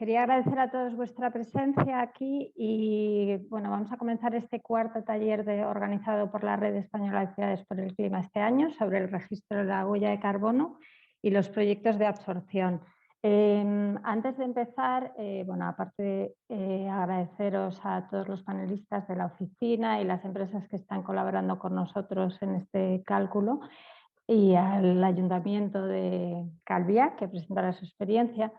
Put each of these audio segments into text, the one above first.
Quería agradecer a todos vuestra presencia aquí y bueno, vamos a comenzar este cuarto taller organizado por la Red Española de Ciudades por el Clima este año sobre el registro de la huella de carbono y los proyectos de absorción. Antes de empezar, bueno, aparte de agradeceros a todos los panelistas de la oficina y las empresas que están colaborando con nosotros en este cálculo y al Ayuntamiento de Calviá, que presentará su experiencia.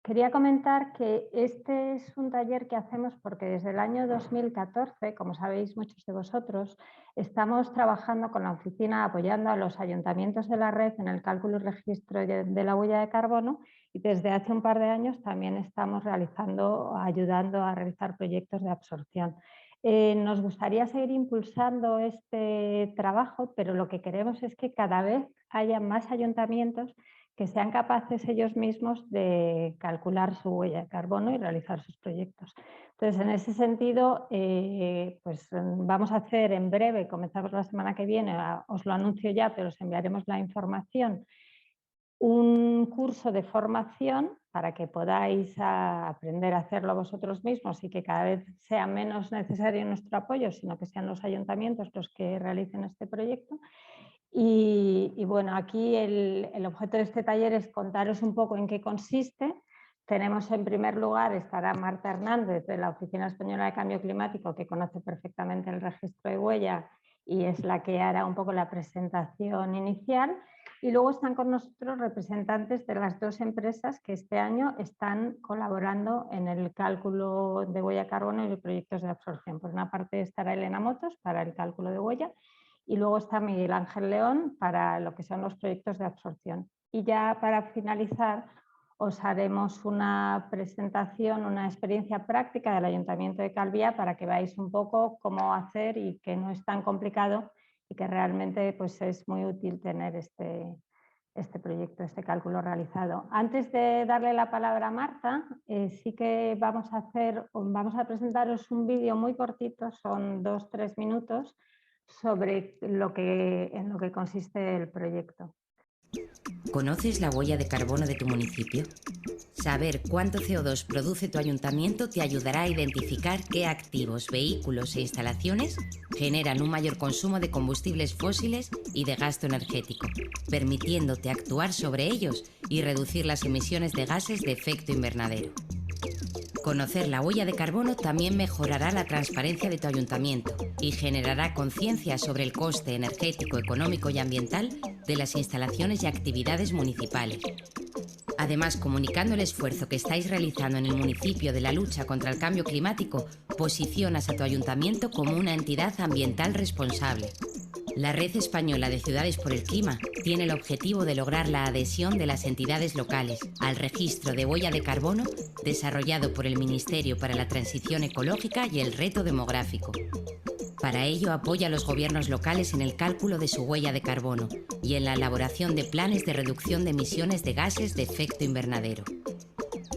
Quería comentar que este es un taller que hacemos porque desde el año 2014, como sabéis muchos de vosotros, estamos trabajando con la oficina apoyando a los ayuntamientos de la red en el cálculo y registro de la huella de carbono y desde hace un par de años también estamos ayudando a realizar proyectos de absorción. Nos gustaría seguir impulsando este trabajo, pero lo que queremos es que cada vez haya más ayuntamientos que sean capaces ellos mismos de calcular su huella de carbono y realizar sus proyectos. Entonces, en ese sentido, pues vamos a hacer en breve, comenzamos la semana que viene, os lo anuncio ya, pero os enviaremos la información, un curso de formación para que podáis aprender a hacerlo vosotros mismos y que cada vez sea menos necesario nuestro apoyo, sino que sean los ayuntamientos los que realicen este proyecto. Y bueno, aquí el objeto de este taller es contaros un poco en qué consiste. Tenemos en primer lugar, estará Marta Hernández de la Oficina Española de Cambio Climático, que conoce perfectamente el registro de huella y es la que hará un poco la presentación inicial. Y luego están con nosotros representantes de las dos empresas que este año están colaborando en el cálculo de huella de carbono y de proyectos de absorción. Por una parte estará Elena Motos para el cálculo de huella y luego está Miguel Ángel León para lo que son los proyectos de absorción. Y ya para finalizar os haremos una presentación, una experiencia práctica del Ayuntamiento de Calviá para que veáis un poco cómo hacer y que no es tan complicado y que realmente pues, es muy útil tener este proyecto, este cálculo realizado. Antes de darle la palabra a Marta, sí que vamos a presentaros un vídeo muy cortito, son 2-3 minutos, sobre en lo que consiste el proyecto. ¿Conoces la huella de carbono de tu municipio? Saber cuánto CO2 produce tu ayuntamiento te ayudará a identificar qué activos, vehículos e instalaciones generan un mayor consumo de combustibles fósiles y de gasto energético, permitiéndote actuar sobre ellos y reducir las emisiones de gases de efecto invernadero. Conocer la huella de carbono también mejorará la transparencia de tu ayuntamiento y generará conciencia sobre el coste energético, económico y ambiental de las instalaciones y actividades municipales. Además, comunicando el esfuerzo que estáis realizando en el municipio de la lucha contra el cambio climático, posicionas a tu ayuntamiento como una entidad ambiental responsable. La Red Española de Ciudades por el Clima tiene el objetivo de lograr la adhesión de las entidades locales al registro de huella de carbono desarrollado por el Ministerio para la Transición Ecológica y el Reto Demográfico. Para ello apoya a los gobiernos locales en el cálculo de su huella de carbono y en la elaboración de planes de reducción de emisiones de gases de efecto invernadero.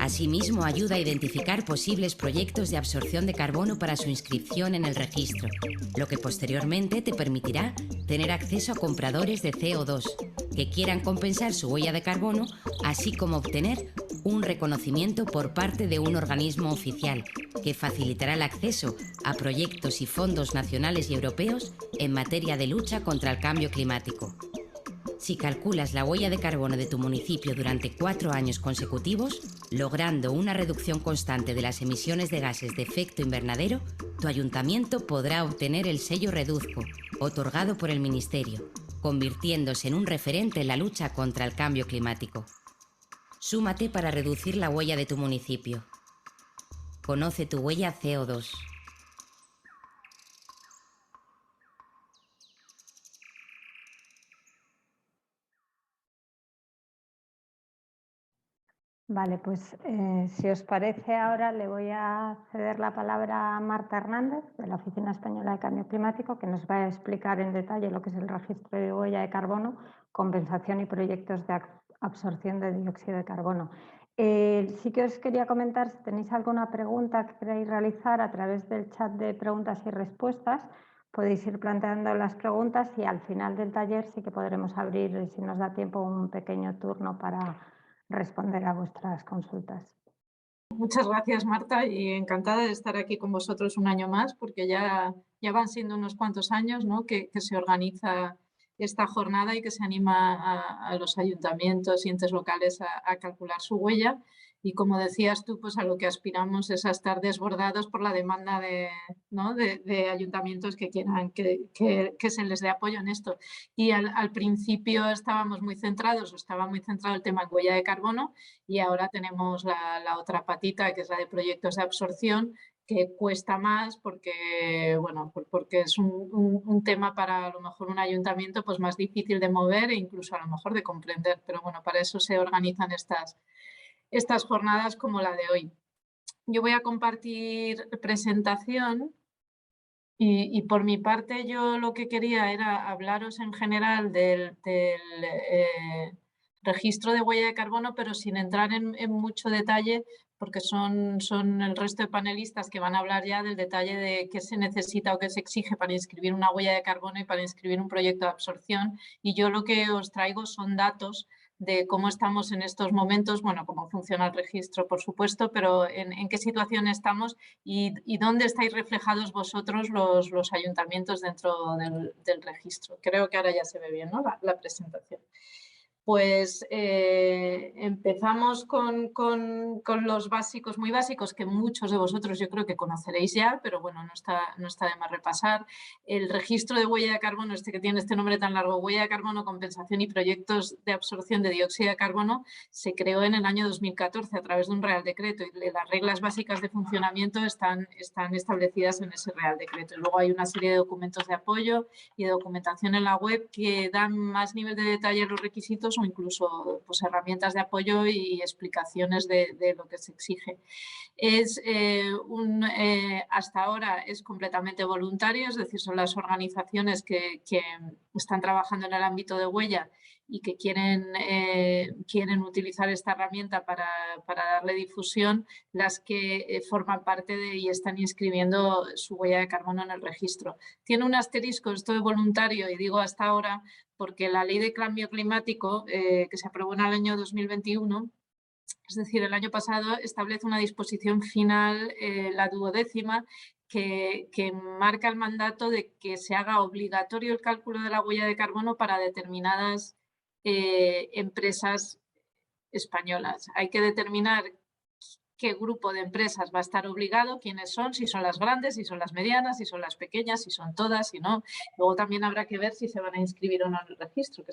Asimismo, ayuda a identificar posibles proyectos de absorción de carbono para su inscripción en el registro, lo que posteriormente te permitirá tener acceso a compradores de CO2 que quieran compensar su huella de carbono, así como obtener un reconocimiento por parte de un organismo oficial que facilitará el acceso a proyectos y fondos nacionales y europeos en materia de lucha contra el cambio climático. Si calculas la huella de carbono de tu municipio durante 4 años consecutivos, logrando una reducción constante de las emisiones de gases de efecto invernadero, tu ayuntamiento podrá obtener el sello Reduzco, otorgado por el Ministerio, convirtiéndose en un referente en la lucha contra el cambio climático. Súmate para reducir la huella de tu municipio. Conoce tu huella CO2. Vale, pues si os parece ahora le voy a ceder la palabra a Marta Hernández de la Oficina Española de Cambio Climático, que nos va a explicar en detalle lo que es el registro de huella de carbono, compensación y proyectos de absorción de dióxido de carbono. Sí que os quería comentar, si tenéis alguna pregunta que queráis realizar a través del chat de preguntas y respuestas, podéis ir planteando las preguntas y al final del taller sí que podremos abrir, si nos da tiempo, un pequeño turno para responder a vuestras consultas. Muchas gracias, Marta, y encantada de estar aquí con vosotros un año más, porque ya van siendo unos cuantos años, ¿no?, que se organiza esta jornada y que se anima a los ayuntamientos y entes locales a calcular su huella. Y como decías tú, pues a lo que aspiramos es a estar desbordados por la demanda ¿no?, de ayuntamientos que quieran que se les dé apoyo en esto. Y al principio estábamos muy centrados, o estaba muy centrado el tema en huella de carbono, y ahora tenemos la otra patita, que es la de proyectos de absorción, que cuesta más porque, bueno, porque es un tema para a lo mejor un ayuntamiento pues más difícil de mover e incluso a lo mejor de comprender. Pero bueno, para eso se organizan estas jornadas como la de hoy. Yo voy a compartir presentación y por mi parte yo lo que quería era hablaros en general del registro de huella de carbono, pero sin entrar en mucho detalle, porque son el resto de panelistas que van a hablar ya del detalle de qué se necesita o qué se exige para inscribir una huella de carbono y para inscribir un proyecto de absorción. Y yo lo que os traigo son datos de cómo estamos en estos momentos, bueno, cómo funciona el registro, por supuesto, pero en qué situación estamos y dónde estáis reflejados vosotros los ayuntamientos dentro del registro. Creo que ahora ya se ve bien, ¿no?, la presentación. Pues empezamos con los básicos, muy básicos, que muchos de vosotros yo creo que conoceréis ya, pero bueno, no está de más repasar. El registro de huella de carbono, que tiene este nombre tan largo, huella de carbono, compensación y proyectos de absorción de dióxido de carbono, se creó en el año 2014 a través de un Real Decreto, y las reglas básicas de funcionamiento están establecidas en ese Real Decreto. Y luego hay una serie de documentos de apoyo y de documentación en la web que dan más nivel de detalle a los requisitos o incluso pues, herramientas de apoyo y explicaciones de lo que se exige. Hasta ahora es completamente voluntario, es decir, son las organizaciones que están trabajando en el ámbito de huella y que quieren utilizar esta herramienta para darle difusión, las que forman parte y están inscribiendo su huella de carbono en el registro. Tiene un asterisco esto de voluntario, y digo hasta ahora, porque la Ley de Cambio Climático, que se aprobó en el año 2021, es decir, el año pasado, establece una disposición final, la 12ª, que marca el mandato de que se haga obligatorio el cálculo de la huella de carbono para determinadas empresas españolas. Hay que determinar qué grupo de empresas va a estar obligado, quiénes son, si son las grandes, si son las medianas, si son las pequeñas, si son todas, si no. Luego también habrá que ver si se van a inscribir o no en el registro, que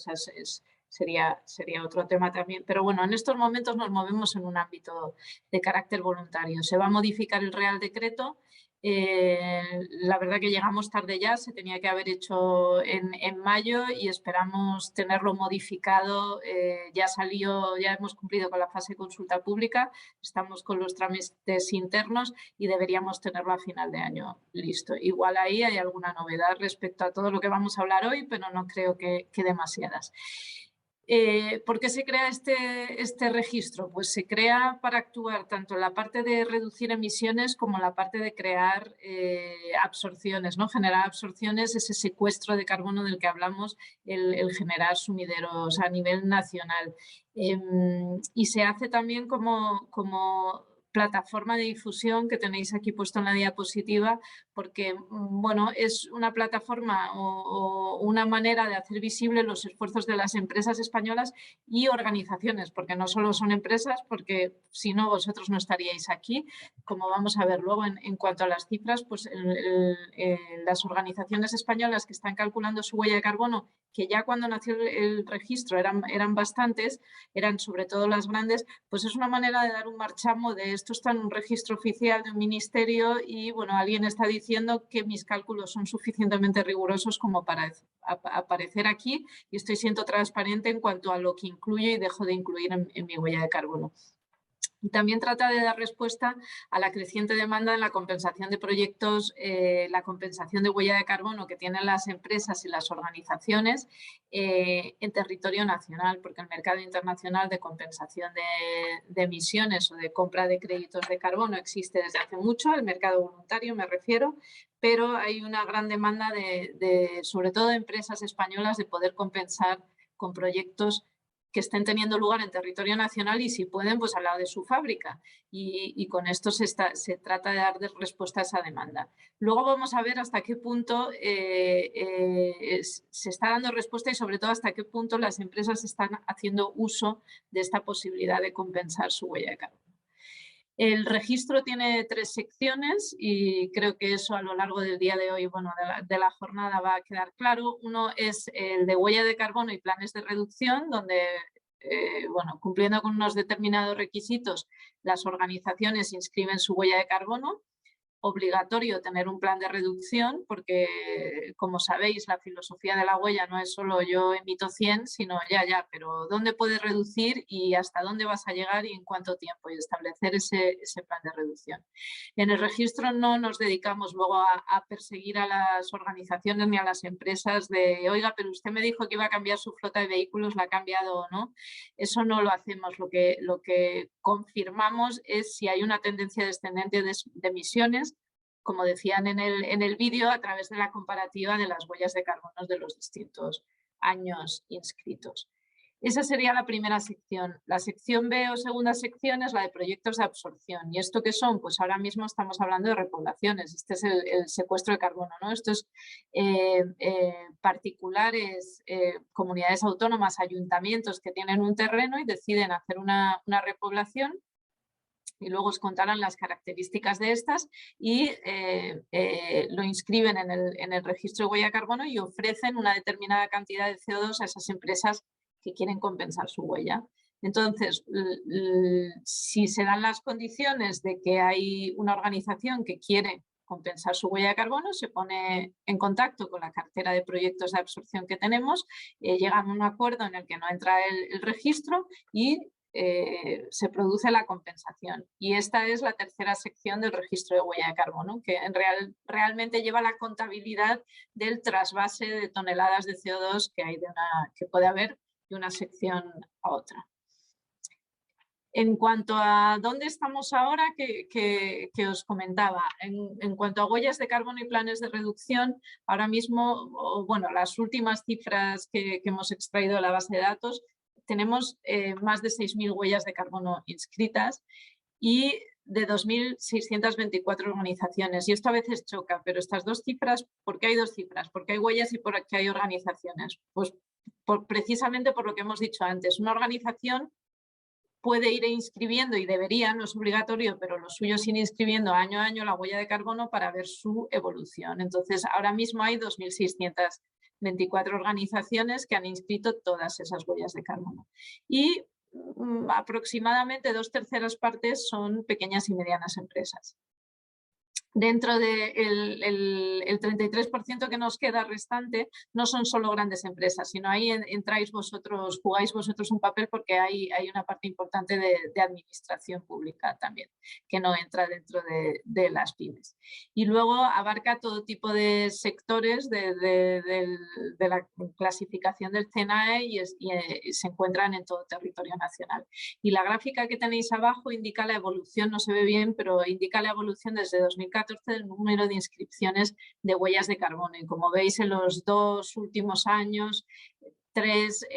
sería otro tema también. Pero bueno, en estos momentos nos movemos en un ámbito de carácter voluntario. Se va a modificar el Real Decreto. La verdad que llegamos tarde ya, se tenía que haber hecho en mayo y esperamos tenerlo modificado. Ya hemos cumplido con la fase de consulta pública, estamos con los trámites internos y deberíamos tenerlo a final de año listo. Igual ahí hay alguna novedad respecto a todo lo que vamos a hablar hoy, pero no creo que demasiadas. ¿Por qué se crea este registro? Pues se crea para actuar tanto en la parte de reducir emisiones como en la parte de crear absorciones, ¿no? Generar absorciones, ese secuestro de carbono del que hablamos, el generar sumideros a nivel nacional. Y se hace también como plataforma de difusión, que tenéis aquí puesto en la diapositiva, porque bueno, es una plataforma o una manera de hacer visible los esfuerzos de las empresas españolas y organizaciones, porque no solo son empresas, porque si no vosotros no estaríais aquí, como vamos a ver luego. En cuanto a las cifras, pues las organizaciones españolas que están calculando su huella de carbono, que ya cuando nació el registro eran bastantes, eran sobre todo las grandes, pues es una manera de dar un marchamo de esto está en un registro oficial de un ministerio y bueno, alguien está diciendo que mis cálculos son suficientemente rigurosos como para aparecer aquí y estoy siendo transparente en cuanto a lo que incluyo y dejo de incluir en mi huella de carbono. Y también trata de dar respuesta a la creciente demanda en la compensación de proyectos, la compensación de huella de carbono que tienen las empresas y las organizaciones en territorio nacional, porque el mercado internacional de compensación de emisiones o de compra de créditos de carbono existe desde hace mucho, el mercado voluntario me refiero, pero hay una gran demanda sobre todo de empresas españolas de poder compensar con proyectos que estén teniendo lugar en territorio nacional y si pueden, pues al lado de su fábrica. Y con esto se trata de dar respuesta a esa demanda. Luego vamos a ver hasta qué punto se está dando respuesta y sobre todo hasta qué punto las empresas están haciendo uso de esta posibilidad de compensar su huella de carbono. El registro tiene 3 secciones y creo que eso a lo largo del día de hoy, bueno, de la jornada va a quedar claro. Uno es el de huella de carbono y planes de reducción, donde, bueno, cumpliendo con unos determinados requisitos, las organizaciones inscriben su huella de carbono. Obligatorio tener un plan de reducción porque, como sabéis, la filosofía de la huella no es solo yo emito 100, sino pero ¿dónde puedes reducir y hasta dónde vas a llegar y en cuánto tiempo? Y establecer ese plan de reducción. En el registro no nos dedicamos luego a perseguir a las organizaciones ni a las empresas de, oiga, pero usted me dijo que iba a cambiar su flota de vehículos, ¿la ha cambiado o no? Eso no lo hacemos. Lo que confirmamos es si hay una tendencia descendente de emisiones, como decían en el vídeo, a través de la comparativa de las huellas de carbono de los distintos años inscritos. Esa sería la primera sección. La sección B o segunda sección es la de proyectos de absorción. ¿Y esto qué son? Pues ahora mismo estamos hablando de repoblaciones. Este es el secuestro de carbono, ¿no? Esto es particulares, comunidades autónomas, ayuntamientos que tienen un terreno y deciden hacer una repoblación. Y luego os contarán las características de estas y lo inscriben en el registro de huella de carbono y ofrecen una determinada cantidad de CO2 a esas empresas que quieren compensar su huella. Entonces, si se dan las condiciones de que hay una organización que quiere compensar su huella de carbono, se pone en contacto con la cartera de proyectos de absorción que tenemos, llegan a un acuerdo en el que no entra el registro y se produce la compensación. Y esta es la tercera sección del registro de huella de carbono, que realmente lleva la contabilidad del trasvase de toneladas de CO2 que puede haber de una sección a otra. En cuanto a dónde estamos ahora, que os comentaba, en cuanto a huellas de carbono y planes de reducción, ahora mismo, bueno, las últimas cifras que hemos extraído de la base de datos, tenemos más de 6.000 huellas de carbono inscritas y de 2.624 organizaciones. Y esto a veces choca, pero estas dos cifras, ¿por qué hay dos cifras? ¿Por qué hay huellas y por qué hay organizaciones? Pues precisamente por lo que hemos dicho antes. Una organización puede ir inscribiendo, y debería, no es obligatorio, pero lo suyo es ir inscribiendo año a año la huella de carbono para ver su evolución. Entonces, ahora mismo hay 2.624 organizaciones que han inscrito todas esas huellas de carbono. Y aproximadamente 2/3 partes son pequeñas y medianas empresas. Dentro del 33% que nos queda restante no son solo grandes empresas, sino ahí entráis vosotros, jugáis vosotros un papel porque hay una parte importante de administración pública también, que no entra dentro de las pymes. Y luego abarca todo tipo de sectores de la clasificación del CNAE y se encuentran en todo territorio nacional. Y la gráfica que tenéis abajo indica la evolución, no se ve bien, pero indica la evolución desde 2014 del número de inscripciones de huellas de carbono. Y como veis, en los 2 últimos años, 3,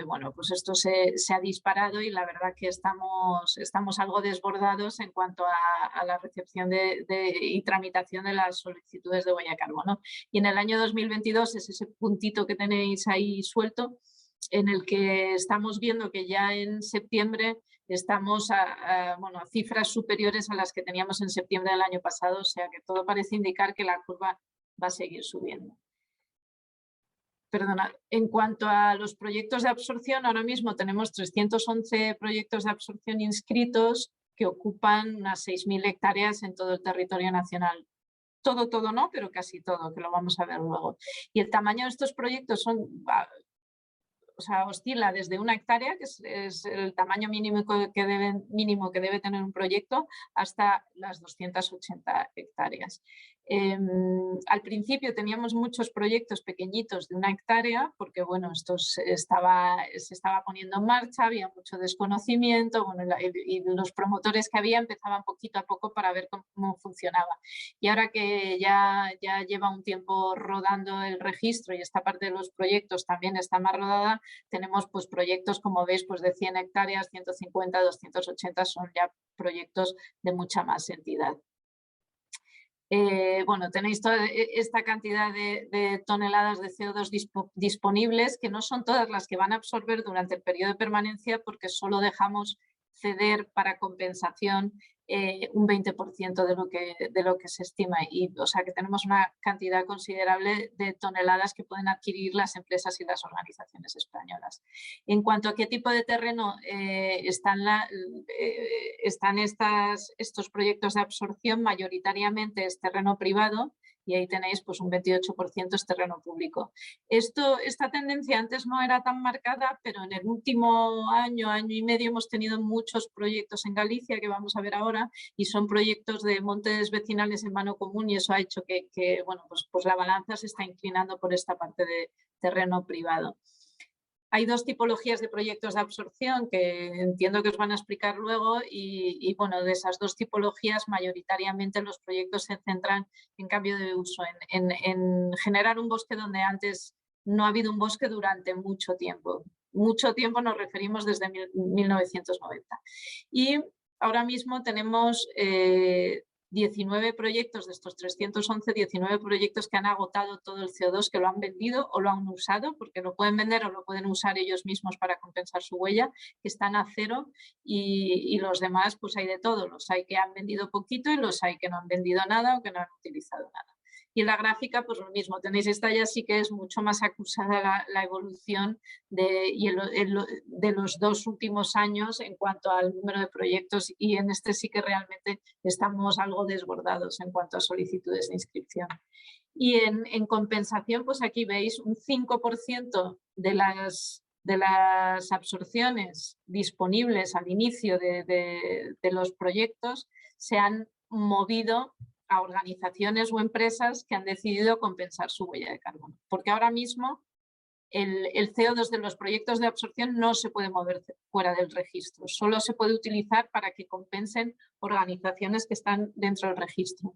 bueno, pues esto se ha disparado y la verdad que estamos algo desbordados en cuanto a la recepción y tramitación de las solicitudes de huella de carbono. Y en el año 2022 es ese puntito que tenéis ahí suelto, en el que estamos viendo que ya en septiembre estamos a cifras superiores a las que teníamos en septiembre del año pasado, o sea que todo parece indicar que la curva va a seguir subiendo. Perdona, en cuanto a los proyectos de absorción, ahora mismo tenemos 311 proyectos de absorción inscritos que ocupan unas 6.000 hectáreas en todo el territorio nacional. Todo no, pero casi todo, que lo vamos a ver luego. Y el tamaño de estos proyectos oscila desde 1 hectárea, que es el tamaño mínimo que debe tener un proyecto, hasta las 280 hectáreas. Al principio teníamos muchos proyectos pequeñitos de 1 hectárea porque bueno, esto se estaba poniendo en marcha, había mucho desconocimiento, bueno, y los promotores que había empezaban poquito a poco para ver cómo funcionaba. Y ahora que ya lleva un tiempo rodando el registro y esta parte de los proyectos también está más rodada, tenemos pues proyectos, como veis, pues de 100 hectáreas, 150, 280 son ya proyectos de mucha más entidad. Bueno, tenéis toda esta cantidad de toneladas de CO2 disponibles, que no son todas las que van a absorber durante el periodo de permanencia, porque solo dejamos ceder para compensación un 20% de lo que se estima. O sea que tenemos una cantidad considerable de toneladas que pueden adquirir las empresas y las organizaciones españolas. En cuanto a qué tipo de terreno están estos proyectos de absorción, mayoritariamente es terreno privado, y ahí tenéis pues un 28% es terreno público. Esta tendencia antes no era tan marcada, pero en el último año, año y medio hemos tenido muchos proyectos en Galicia que vamos a ver ahora, y son proyectos de montes vecinales en mano común, y eso ha hecho que bueno, pues la balanza se está inclinando por esta parte de terreno privado. Hay dos tipologías de proyectos de absorción que entiendo que os van a explicar luego y bueno, de esas dos tipologías mayoritariamente los proyectos se centran en cambio de uso, en generar un bosque donde antes no ha habido un bosque durante mucho tiempo. Mucho tiempo nos referimos desde 1990. Y ahora mismo tenemos 19 proyectos de estos 311, 19 proyectos que han agotado todo el CO2, que lo han vendido o lo han usado, porque lo pueden vender o lo pueden usar ellos mismos para compensar su huella, que están a cero, y los demás pues hay de todo. Los hay que han vendido poquito y los hay que no han vendido nada o que no han utilizado nada. Y en la gráfica pues lo mismo, tenéis esta ya sí que es mucho más acusada la evolución de los 2 últimos años en cuanto al número de proyectos, y en este sí que realmente estamos algo desbordados en cuanto a solicitudes de inscripción. Y en compensación, pues aquí veis un 5% de las absorciones disponibles al inicio de los proyectos se han movido a organizaciones o empresas que han decidido compensar su huella de carbono. Porque ahora mismo el CO2 de los proyectos de absorción no se puede mover fuera del registro, solo se puede utilizar para que compensen organizaciones que están dentro del registro.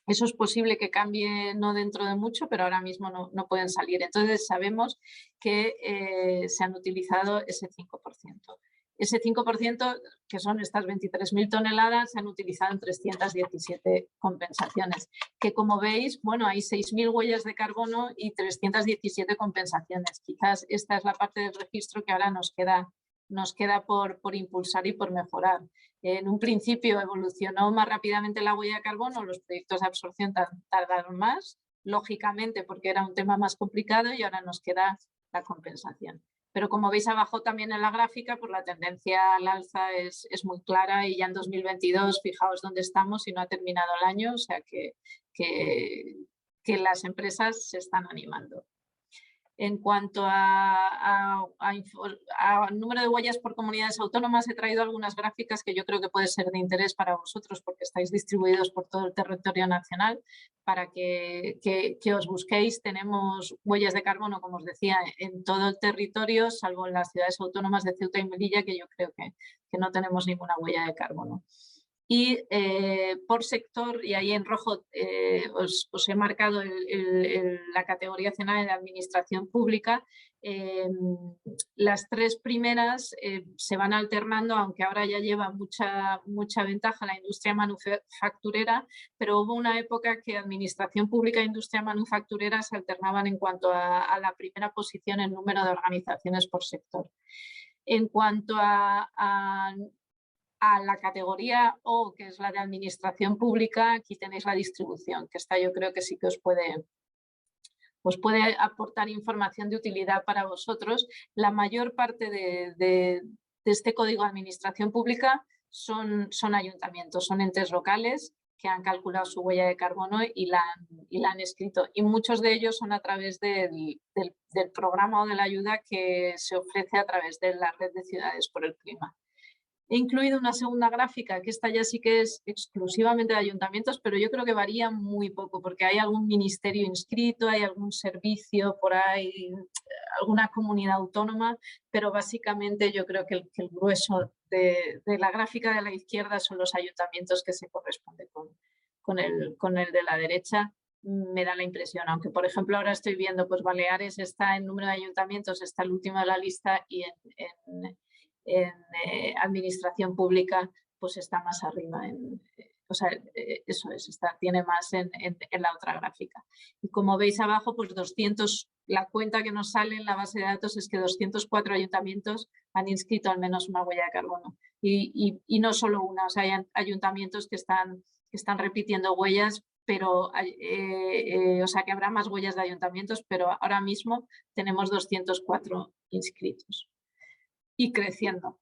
Eso es posible que cambie no dentro de mucho, pero ahora mismo no pueden salir. Entonces sabemos que se han utilizado ese 5%. Ese 5%, que son estas 23.000 toneladas, se han utilizado en 317 compensaciones, que como veis, bueno, hay 6.000 huellas de carbono y 317 compensaciones. Quizás esta es la parte del registro que ahora nos queda por impulsar y por mejorar. En un principio evolucionó más rápidamente la huella de carbono, los proyectos de absorción tardaron más, lógicamente porque era un tema más complicado, y ahora nos queda la compensación. Pero como veis abajo también en la gráfica, pues la tendencia al alza es muy clara, y ya en 2022, fijaos dónde estamos y no ha terminado el año, o sea que las empresas se están animando. En cuanto a número de huellas por comunidades autónomas, he traído algunas gráficas que yo creo que puede ser de interés para vosotros porque estáis distribuidos por todo el territorio nacional, para que os busquéis. Tenemos huellas de carbono, como os decía, en todo el territorio, salvo en las ciudades autónomas de Ceuta y Melilla, que yo creo que no tenemos ninguna huella de carbono. Y por sector, y ahí en rojo os he marcado la categoría nacional de administración pública. Las tres primeras se van alternando, aunque ahora ya lleva mucha ventaja la industria manufacturera, pero hubo una época que administración pública e industria manufacturera se alternaban en cuanto a la primera posición en número de organizaciones por sector. En cuanto a la categoría O, que es la de administración pública, aquí tenéis la distribución, que esta yo creo que sí que os puede aportar información de utilidad para vosotros. La mayor parte de este código de administración pública son ayuntamientos, son entes locales que han calculado su huella de carbono y la han escrito. Y muchos de ellos son a través del programa o de la ayuda que se ofrece a través de la Red de Ciudades por el Clima. He incluido una segunda gráfica, que esta ya sí que es exclusivamente de ayuntamientos, pero yo creo que varía muy poco, porque hay algún ministerio inscrito, hay algún servicio por ahí, alguna comunidad autónoma, pero básicamente yo creo que el grueso de la gráfica de la izquierda son los ayuntamientos que se corresponden con el de la derecha. Me da la impresión, aunque por ejemplo ahora estoy viendo, pues Baleares está en número de ayuntamientos, está el último de la lista, y en administración pública pues está más arriba, o sea, eso es, tiene más en la otra gráfica. Y como veis abajo, pues 200, la cuenta que nos sale en la base de datos es que 204 ayuntamientos han inscrito al menos una huella de carbono. Y no solo una, o sea, hay ayuntamientos que están repitiendo huellas, pero o sea que habrá más huellas de ayuntamientos, pero ahora mismo tenemos 204 inscritos y creciendo.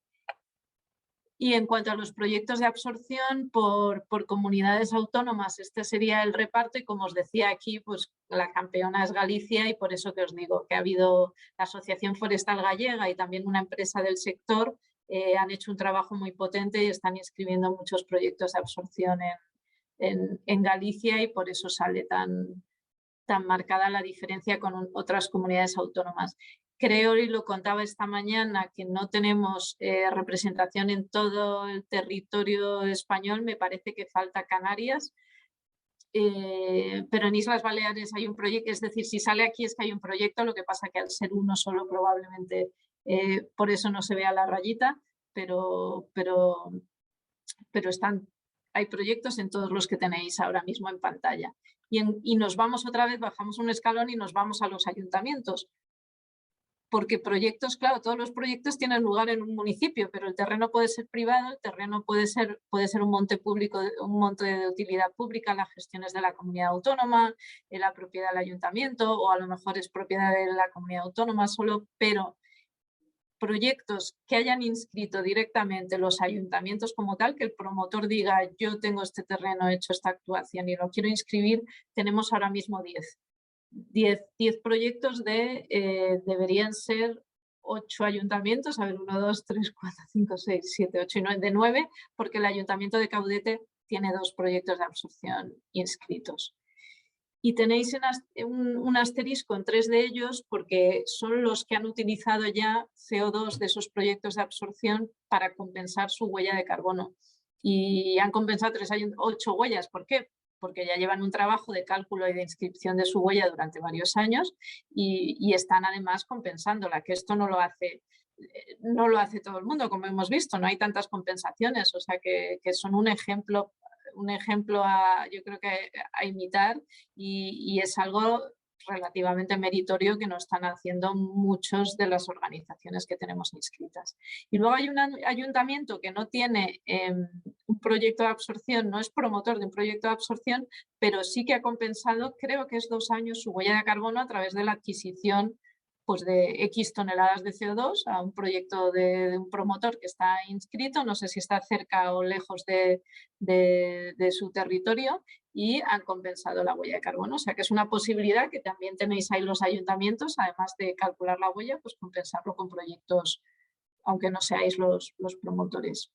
Y en cuanto a los proyectos de absorción por comunidades autónomas, este sería el reparto, y como os decía aquí, pues la campeona es Galicia, y por eso que os digo que ha habido la Asociación Forestal Gallega y también una empresa del sector, han hecho un trabajo muy potente y están inscribiendo muchos proyectos de absorción en Galicia, y por eso sale tan marcada la diferencia con otras comunidades autónomas. Creo, y lo contaba esta mañana, que no tenemos representación en todo el territorio español. Me parece que falta Canarias, pero en Islas Baleares hay un proyecto, es decir, si sale aquí es que hay un proyecto, lo que pasa que al ser uno solo probablemente por eso no se vea la rayita, pero hay proyectos en todos los que tenéis ahora mismo en pantalla. Y nos vamos otra vez, bajamos un escalón y nos vamos a los ayuntamientos. Porque proyectos, claro, todos los proyectos tienen lugar en un municipio, pero el terreno puede ser privado, el terreno puede ser un monte público, un monte de utilidad pública, la gestión es de la comunidad autónoma, la propiedad del ayuntamiento, o a lo mejor es propiedad de la comunidad autónoma solo, pero proyectos que hayan inscrito directamente los ayuntamientos como tal, que el promotor diga yo tengo este terreno, he hecho esta actuación y lo quiero inscribir, tenemos ahora mismo 10 proyectos deberían ser 8 ayuntamientos, a ver, 1, 2, 3, 4, 5, 6, 7, 8 y 9, de 9, porque el ayuntamiento de Caudete tiene 2 proyectos de absorción inscritos. Y tenéis un asterisco en 3 de ellos porque son los que han utilizado ya CO2 de esos proyectos de absorción para compensar su huella de carbono. Y han compensado 8 huellas. ¿Por qué? Porque ya llevan un trabajo de cálculo y de inscripción de su huella durante varios años y están además compensándola, que esto no lo hace todo el mundo, como hemos visto, no hay tantas compensaciones, o sea que son un ejemplo yo creo que a imitar, y es algo relativamente meritorio que no están haciendo muchas de las organizaciones que tenemos inscritas. Y luego hay un ayuntamiento que no tiene un proyecto de absorción, no es promotor de un proyecto de absorción, pero sí que ha compensado, creo que es 2 años, su huella de carbono a través de la adquisición pues de X toneladas de CO2 a un proyecto de un promotor que está inscrito, no sé si está cerca o lejos de su territorio, y han compensado la huella de carbono. O sea que es una posibilidad que también tenéis ahí los ayuntamientos, además de calcular la huella, pues compensarlo con proyectos, aunque no seáis los promotores.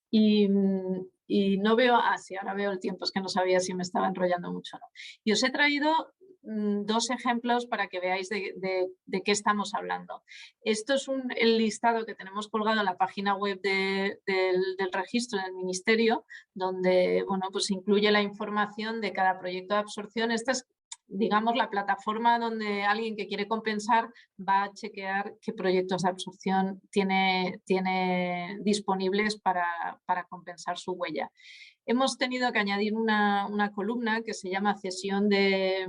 Y no veo, sí, ahora veo el tiempo, es que no sabía si me estaba enrollando mucho o no. Y os he traído 2 ejemplos para que veáis de qué estamos hablando. Esto es el listado que tenemos colgado en la página web del registro del Ministerio, donde bueno, pues incluye la información de cada proyecto de absorción. Esta es, digamos, la plataforma donde alguien que quiere compensar va a chequear qué proyectos de absorción tiene disponibles para compensar su huella. Hemos tenido que añadir una columna que se llama cesión de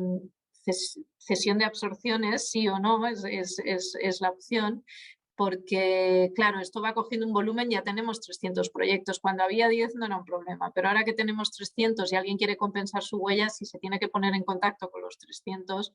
absorciones, sí o no, es la opción, porque claro, esto va cogiendo un volumen, ya tenemos 300 proyectos, cuando había 10 no era un problema, pero ahora que tenemos 300 y alguien quiere compensar su huella, si se tiene que poner en contacto con los 300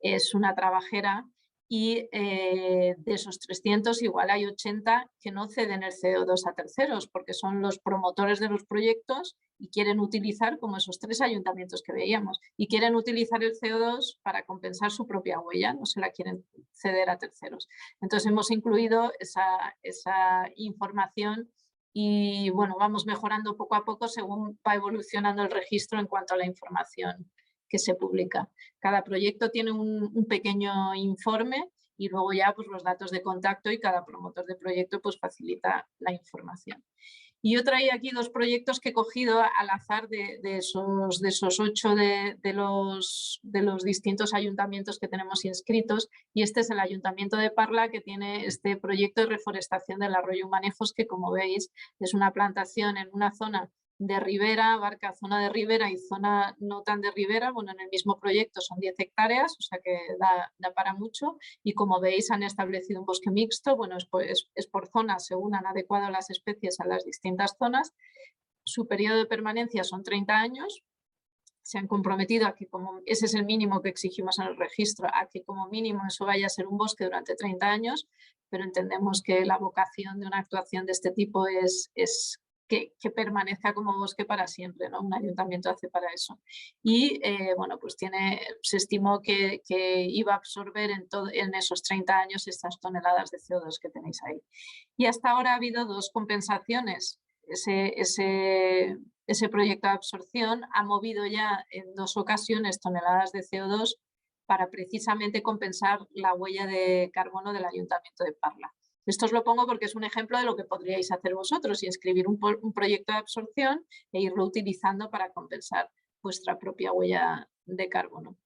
es una trabajera, y de esos 300 igual hay 80 que no ceden el CO2 a terceros porque son los promotores de los proyectos y quieren utilizar, como esos 3 ayuntamientos que veíamos, y quieren utilizar el CO2 para compensar su propia huella, no se la quieren ceder a terceros. Entonces hemos incluido esa información y bueno, vamos mejorando poco a poco según va evolucionando el registro en cuanto a la información que se publica. Cada proyecto tiene un pequeño informe y luego ya pues los datos de contacto y cada promotor de proyecto pues facilita la información. Y yo traía aquí 2 proyectos que he cogido al azar de esos 8 de los distintos ayuntamientos que tenemos inscritos, y este es el Ayuntamiento de Parla, que tiene este proyecto de reforestación del arroyo Manejos, que como veis es una plantación en una zona de ribera, abarca zona de ribera y zona no tan de ribera. Bueno, en el mismo proyecto son 10 hectáreas, o sea que da para mucho, y como veis han establecido un bosque mixto. Bueno, es por zonas, según han adecuado las especies a las distintas zonas. Su periodo de permanencia son 30 años. Se han comprometido a que, como ese es el mínimo que exigimos en el registro, a que como mínimo eso vaya a ser un bosque durante 30 años, pero entendemos que la vocación de una actuación de este tipo es que permanezca como bosque para siempre, ¿no? Un ayuntamiento hace para eso. Y bueno, pues se estimó que iba a absorber en esos 30 años estas toneladas de CO2 que tenéis ahí. Y hasta ahora ha habido 2 compensaciones. Ese proyecto de absorción ha movido ya en 2 ocasiones toneladas de CO2 para precisamente compensar la huella de carbono del Ayuntamiento de Parla. Esto os lo pongo porque es un ejemplo de lo que podríais hacer vosotros y escribir un proyecto de absorción e irlo utilizando para compensar vuestra propia huella de carbono.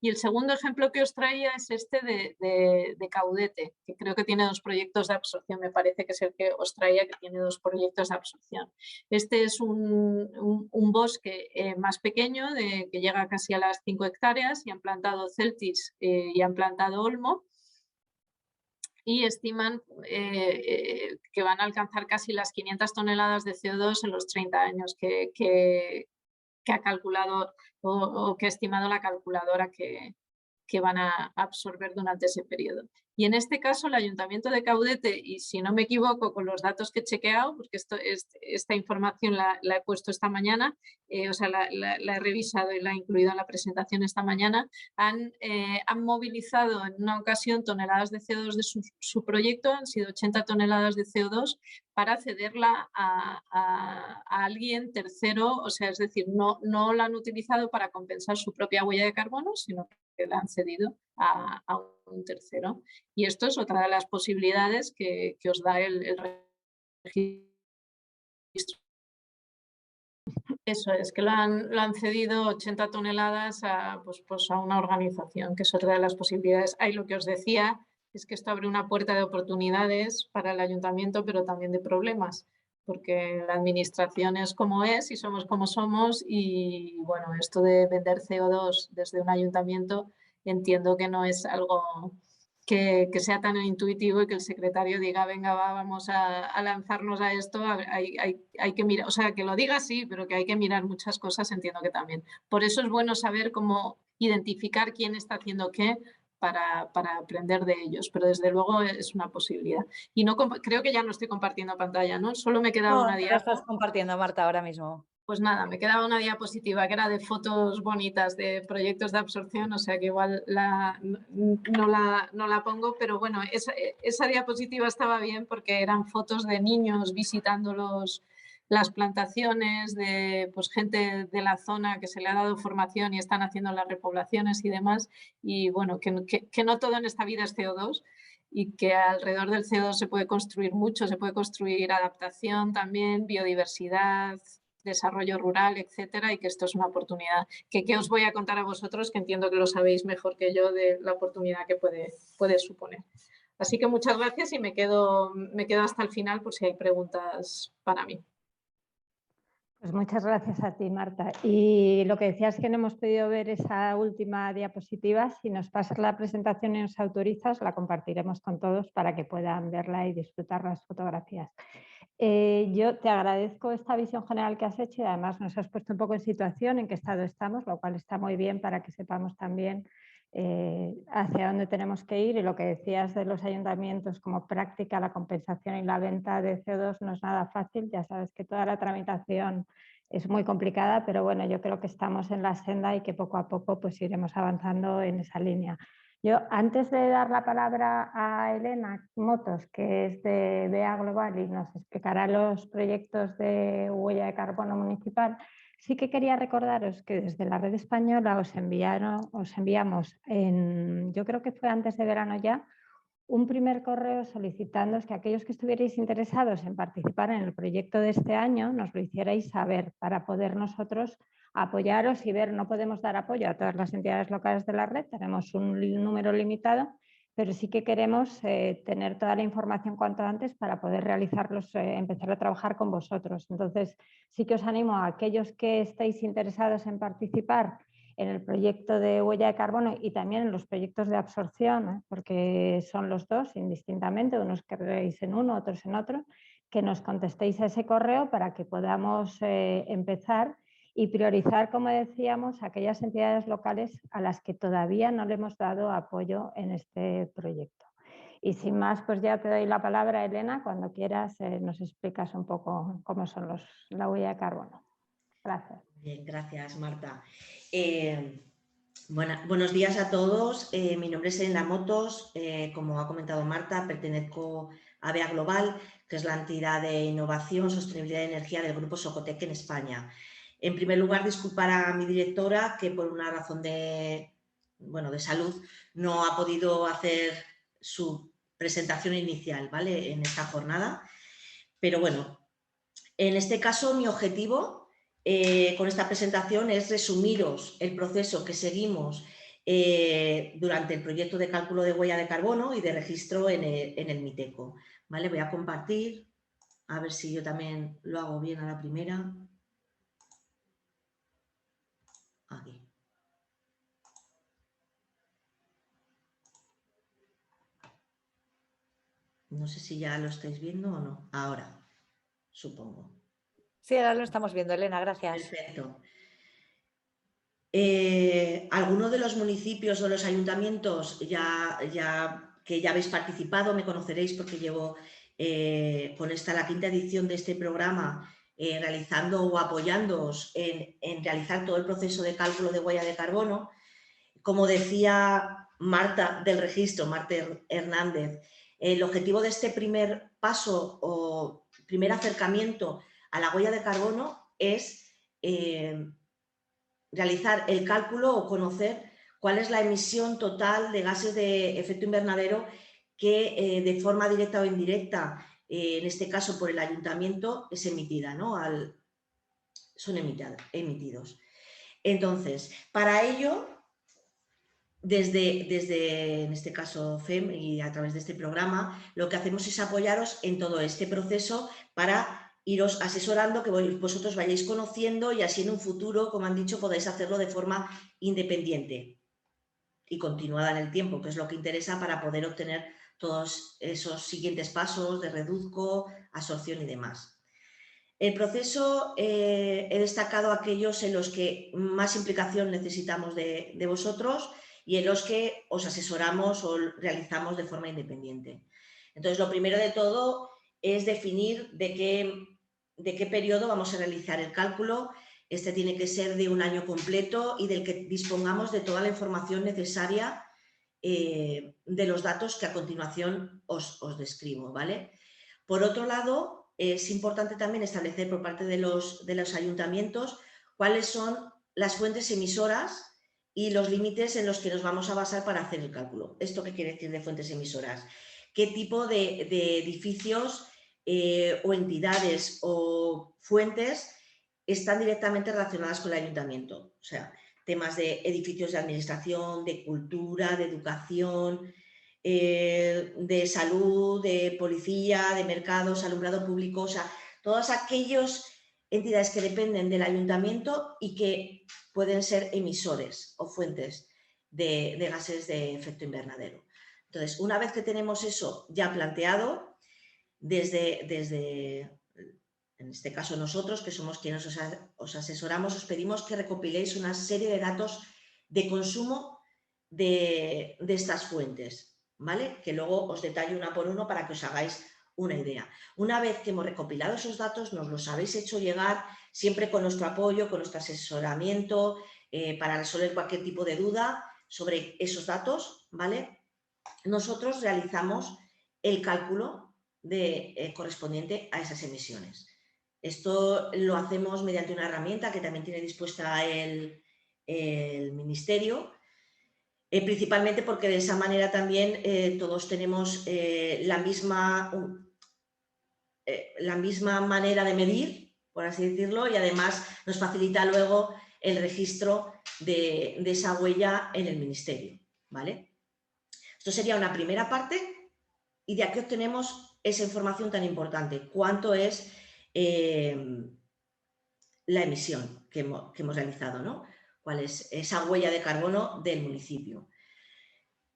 Y el segundo ejemplo que os traía es este de Caudete, que creo que tiene 2 proyectos de absorción. Me parece que es el que os traía, que tiene 2 proyectos de absorción. Este es un bosque más pequeño, que llega casi a las 5 hectáreas, y han plantado celtis y han plantado olmo, y estiman que van a alcanzar casi las 500 toneladas de CO2 en los 30 años que ha calculado o que ha estimado la calculadora que van a absorber durante ese periodo. Y en este caso el Ayuntamiento de Caudete, y si no me equivoco con los datos que he chequeado, porque esta información la he puesto esta mañana, o sea, la he revisado y la he incluido en la presentación esta mañana, han movilizado en una ocasión toneladas de CO2 de su proyecto, han sido 80 toneladas de CO2, para cederla a alguien tercero, o sea, es decir, no la han utilizado para compensar su propia huella de carbono, sino que la han cedido a un tercero. Y esto es otra de las posibilidades que os da el registro. Eso es, que lo han cedido 80 toneladas pues a una organización, que es otra de las posibilidades. Ahí lo que os decía es que esto abre una puerta de oportunidades para el ayuntamiento, pero también de problemas, porque la administración es como es y somos como somos, y bueno, esto de vender CO2 desde un ayuntamiento entiendo que no es algo que sea tan intuitivo y que el secretario diga, venga, vamos a lanzarnos a esto. Hay que mirar, o sea, que lo diga sí, pero que hay que mirar muchas cosas, entiendo que también. Por eso es bueno saber cómo identificar quién está haciendo qué para aprender de ellos, pero desde luego es una posibilidad. Y no creo que ya no estoy compartiendo pantalla, ¿no? Solo me quedaba una No, diapositiva. la estás compartiendo, Marta, ahora mismo. Pues nada, me quedaba una diapositiva que era de fotos bonitas de proyectos de absorción, o sea que igual no la pongo, pero bueno, esa diapositiva estaba bien porque eran fotos de niños visitando las plantaciones, de pues, gente de la zona que se le ha dado formación y están haciendo las repoblaciones y demás, y bueno, que no todo en esta vida es CO2, y que alrededor del CO2 se puede construir mucho, se puede construir adaptación también, biodiversidad, desarrollo rural, etcétera, y que esto es una oportunidad que os voy a contar a vosotros, que entiendo que lo sabéis mejor que yo, de la oportunidad que puede suponer. Así que muchas gracias y me quedo hasta el final por si hay preguntas para mí. Pues muchas gracias a ti, Marta. Y lo que decías es que no hemos podido ver esa última diapositiva. Si nos pasas la presentación y nos autorizas, la compartiremos con todos para que puedan verla y disfrutar las fotografías. Yo te agradezco esta visión general que has hecho y además nos has puesto un poco en situación en qué estado estamos, lo cual está muy bien para que sepamos también hacia dónde tenemos que ir. Y lo que decías de los ayuntamientos como práctica, la compensación y la venta de CO2 no es nada fácil. Ya sabes que toda la tramitación es muy complicada, pero bueno, yo creo que estamos en la senda y que poco a poco pues iremos avanzando en esa línea. Yo, antes de dar la palabra a Elena Motos, que es de BEA Global y nos explicará los proyectos de huella de carbono municipal, sí que quería recordaros que desde la Red Española os enviamos, yo creo que fue antes de verano ya, un primer correo solicitándoos que aquellos que estuvierais interesados en participar en el proyecto de este año nos lo hicierais saber para poder nosotros apoyaros y ver. No podemos dar apoyo a todas las entidades locales de la red, tenemos un número limitado, pero sí que queremos tener toda la información cuanto antes para poder realizarlos, empezar a trabajar con vosotros. Entonces sí que os animo a aquellos que estéis interesados en participar en el proyecto de huella de carbono y también en los proyectos de absorción, porque son los dos indistintamente, unos queréis en uno, otros en otro, que nos contestéis a ese correo para que podamos empezar y priorizar, como decíamos, aquellas entidades locales a las que todavía no le hemos dado apoyo en este proyecto. Y sin más, pues ya te doy la palabra, Elena, cuando quieras nos explicas un poco cómo son la huella de carbono. Gracias. Bien, gracias, Marta. Buenos días a todos. Mi nombre es Elena Motos. Como ha comentado Marta, pertenezco a BEA Global, que es la entidad de innovación, sostenibilidad y energía del Grupo Socotec en España. En primer lugar, disculpar a mi directora que por una razón de salud no ha podido hacer su presentación inicial, ¿vale?, en esta jornada. Pero bueno, en este caso mi objetivo con esta presentación es resumiros el proceso que seguimos durante el proyecto de cálculo de huella de carbono y de registro en el Miteco. ¿Vale? Voy a compartir, a ver si yo también lo hago bien a la primera. Aquí. No sé si ya lo estáis viendo o no. Ahora, supongo. Sí, ahora lo estamos viendo, Elena, gracias. Perfecto. Algunos de los municipios o los ayuntamientos que ya habéis participado, me conoceréis porque llevo con esta la quinta edición de este programa realizando o apoyándoos en realizar todo el proceso de cálculo de huella de carbono. Como decía Marta del registro, Marta Hernández, el objetivo de este primer paso o primer acercamiento a la huella de carbono es realizar el cálculo o conocer cuál es la emisión total de gases de efecto invernadero que de forma directa o indirecta, en este caso por el ayuntamiento, es emitida, ¿no? Son emitidos. Entonces, para ello, desde en este caso FEM y a través de este programa, lo que hacemos es apoyaros en todo este proceso para iros asesorando, que vosotros vayáis conociendo y así en un futuro, como han dicho, podáis hacerlo de forma independiente y continuada en el tiempo, que es lo que interesa para poder obtener todos esos siguientes pasos de reduzco, absorción y demás. El proceso, he destacado aquellos en los que más implicación necesitamos de vosotros y en los que os asesoramos o realizamos de forma independiente. Entonces, lo primero de todo es definir de qué periodo vamos a realizar el cálculo. Este tiene que ser de un año completo y del que dispongamos de toda la información necesaria de los datos que a continuación os describo, ¿vale? Por otro lado, es importante también establecer por parte de los ayuntamientos cuáles son las fuentes emisoras y los límites en los que nos vamos a basar para hacer el cálculo. ¿Esto qué quiere decir de fuentes emisoras? ¿Qué tipo de edificios o entidades o fuentes están directamente relacionadas con el ayuntamiento? O sea, temas de edificios de administración, de cultura, de educación, de salud, de policía, de mercados, alumbrado público, o sea, todas aquellas entidades que dependen del ayuntamiento y que pueden ser emisores o fuentes de gases de efecto invernadero. Entonces, una vez que tenemos eso ya planteado, desde en este caso nosotros, que somos quienes os asesoramos, os pedimos que recopiléis una serie de datos de consumo de estas fuentes, ¿vale? Que luego os detallo una por uno para que os hagáis una idea. Una vez que hemos recopilado esos datos, nos los habéis hecho llegar, siempre con nuestro apoyo, con nuestro asesoramiento, para resolver cualquier tipo de duda, sobre esos datos, ¿vale? Nosotros realizamos el cálculo correspondiente a esas emisiones. Esto lo hacemos mediante una herramienta que también tiene dispuesta el Ministerio, principalmente porque de esa manera también todos tenemos la misma manera de medir, por así decirlo, y además nos facilita luego el registro de esa huella en el Ministerio, ¿vale? Esto sería una primera parte y de aquí obtenemos esa información tan importante, cuánto es la emisión que hemos realizado, ¿no? Cuál es esa huella de carbono del municipio.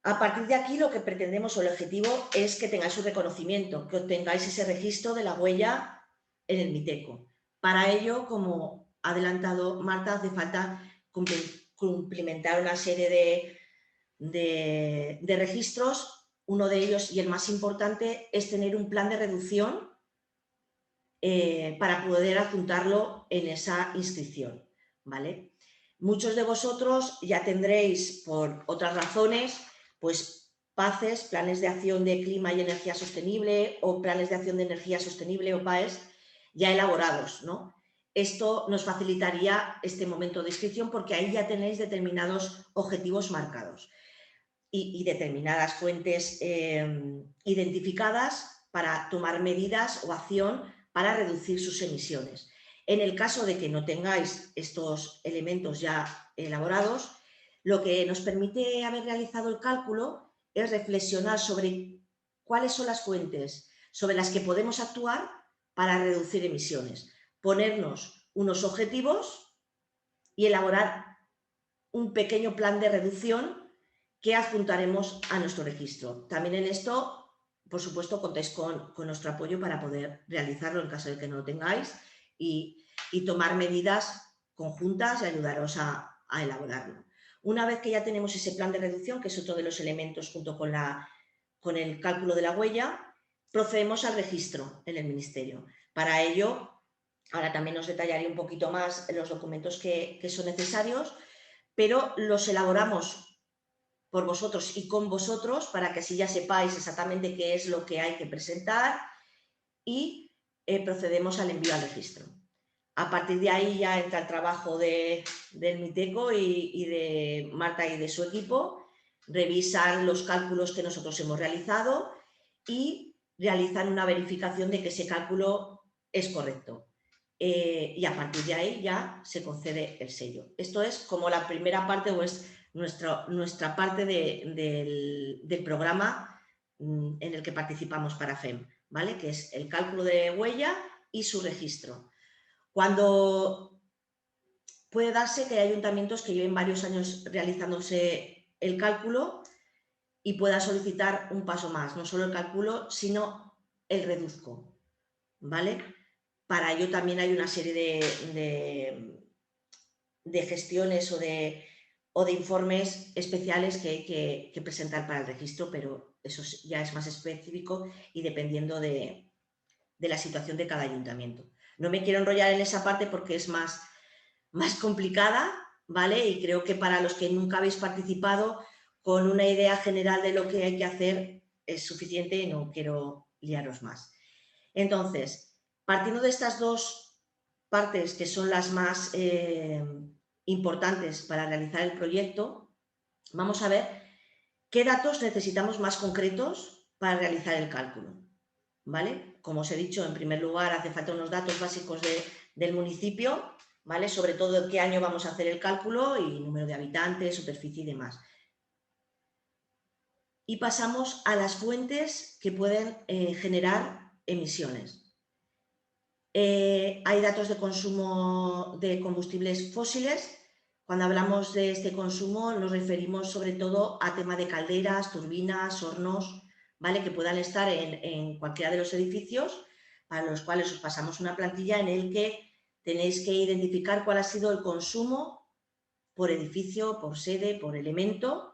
A partir de aquí lo que pretendemos o el objetivo es que tengáis un reconocimiento, que obtengáis ese registro de la huella en el Miteco. Para ello, como ha adelantado Marta, hace falta cumplimentar una serie de registros. Uno de ellos, y el más importante, es tener un plan de reducción para poder adjuntarlo en esa inscripción, ¿vale? Muchos de vosotros ya tendréis, por otras razones, pues PACES, planes de acción de clima y energía sostenible, o planes de acción de energía sostenible, o PAES, ya elaborados, ¿no? Esto nos facilitaría este momento de inscripción porque ahí ya tenéis determinados objetivos marcados y determinadas fuentes identificadas para tomar medidas o acción para reducir sus emisiones. En el caso de que no tengáis estos elementos ya elaborados, lo que nos permite haber realizado el cálculo es reflexionar sobre cuáles son las fuentes sobre las que podemos actuar para reducir emisiones, ponernos unos objetivos y elaborar un pequeño plan de reducción que adjuntaremos a nuestro registro. También en esto, por supuesto, contáis con nuestro apoyo para poder realizarlo en caso de que no lo tengáis y tomar medidas conjuntas y ayudaros a elaborarlo. Una vez que ya tenemos ese plan de reducción, que es otro de los elementos junto con el cálculo de la huella, procedemos al registro en el Ministerio. Para ello, ahora también os detallaré un poquito más los documentos que son necesarios, pero los elaboramos por vosotros y con vosotros para que así ya sepáis exactamente qué es lo que hay que presentar y procedemos al envío al registro. A partir de ahí ya entra el trabajo del Miteco y de Marta y de su equipo, revisan los cálculos que nosotros hemos realizado y realizan una verificación de que ese cálculo es correcto. Y a partir de ahí ya se concede el sello. Esto es como la primera parte o es nuestra parte del programa en el que participamos para FEM, ¿vale? Que es el cálculo de huella y su registro. Cuando puede darse que hay ayuntamientos que lleven varios años realizándose el cálculo y pueda solicitar un paso más, no solo el cálculo, sino el reduzco, ¿vale? Para ello también hay una serie de gestiones o de informes especiales que hay que presentar para el registro, pero eso ya es más específico y dependiendo de la situación de cada ayuntamiento. No me quiero enrollar en esa parte porque es más complicada, ¿vale? Y creo que para los que nunca habéis participado, con una idea general de lo que hay que hacer es suficiente y no quiero liaros más. Entonces, partiendo de estas dos partes que son las más importantes para realizar el proyecto, vamos a ver qué datos necesitamos más concretos para realizar el cálculo, ¿vale? Como os he dicho, en primer lugar hace falta unos datos básicos del municipio, ¿vale? Sobre todo en qué año vamos a hacer el cálculo y número de habitantes, superficie y demás. Y pasamos a las fuentes que pueden generar emisiones. Hay datos de consumo de combustibles fósiles. Cuando hablamos de este consumo nos referimos sobre todo a tema de calderas, turbinas, hornos, ¿vale? Que puedan estar en cualquiera de los edificios, para los cuales os pasamos una plantilla en el que tenéis que identificar cuál ha sido el consumo por edificio, por sede, por elemento,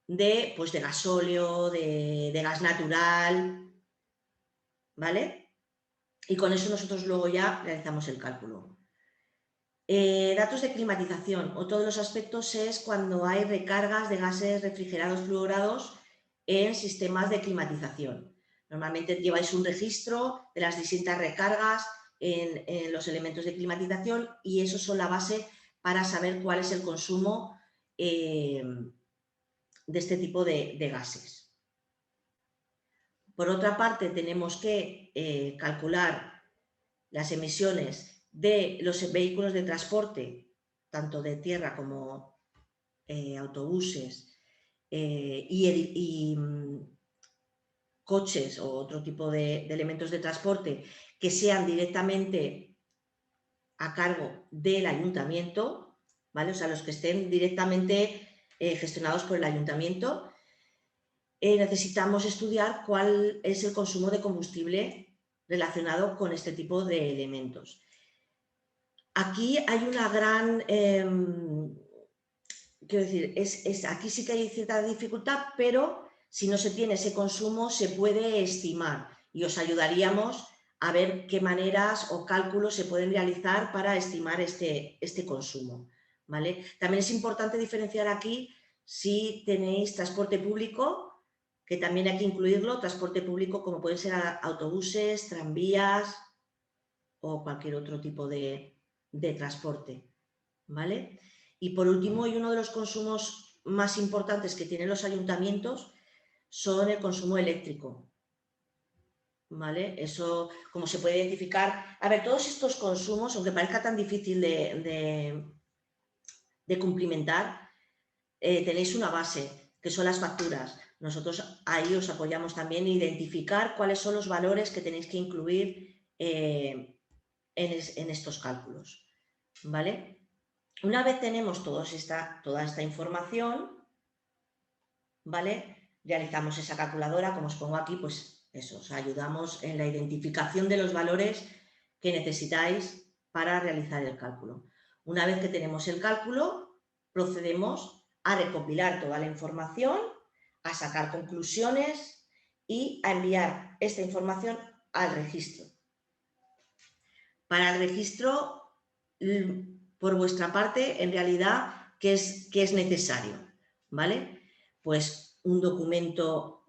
de gasóleo, de gas natural, ¿vale? Y con eso nosotros luego ya realizamos el cálculo. Datos de climatización. Otro de los aspectos es cuando hay recargas de gases refrigerados fluorados en sistemas de climatización. Normalmente lleváis un registro de las distintas recargas en los elementos de climatización y esos son la base para saber cuál es el consumo de este tipo de gases. Por otra parte, tenemos que calcular las emisiones de los vehículos de transporte, tanto de tierra como autobuses y coches o otro tipo de elementos de transporte que sean directamente a cargo del ayuntamiento, ¿vale? O sea, los que estén directamente gestionados por el ayuntamiento. Necesitamos estudiar cuál es el consumo de combustible relacionado con este tipo de elementos. Aquí hay una gran, quiero decir, aquí sí que hay cierta dificultad, pero si no se tiene ese consumo se puede estimar y os ayudaríamos a ver qué maneras o cálculos se pueden realizar para estimar este consumo, ¿vale? También es importante diferenciar aquí si tenéis transporte público, que también hay que incluirlo, transporte público como pueden ser autobuses, tranvías o cualquier otro tipo de transporte, ¿vale? Y por último, y uno de los consumos más importantes que tienen los ayuntamientos son el consumo eléctrico, ¿vale? Eso, como se puede identificar. A ver, todos estos consumos, aunque parezca tan difícil de cumplimentar, tenéis una base, que son las facturas. Nosotros ahí os apoyamos también en identificar cuáles son los valores que tenéis que incluir en estos cálculos, ¿vale? Una vez tenemos toda esta información, ¿vale? Realizamos esa calculadora, como os pongo aquí, pues eso, os ayudamos en la identificación de los valores que necesitáis para realizar el cálculo. Una vez que tenemos el cálculo, procedemos a recopilar toda la información, a sacar conclusiones y a enviar esta información al registro. Para el registro, por vuestra parte, en realidad, ¿qué es necesario? ¿Vale? Pues un documento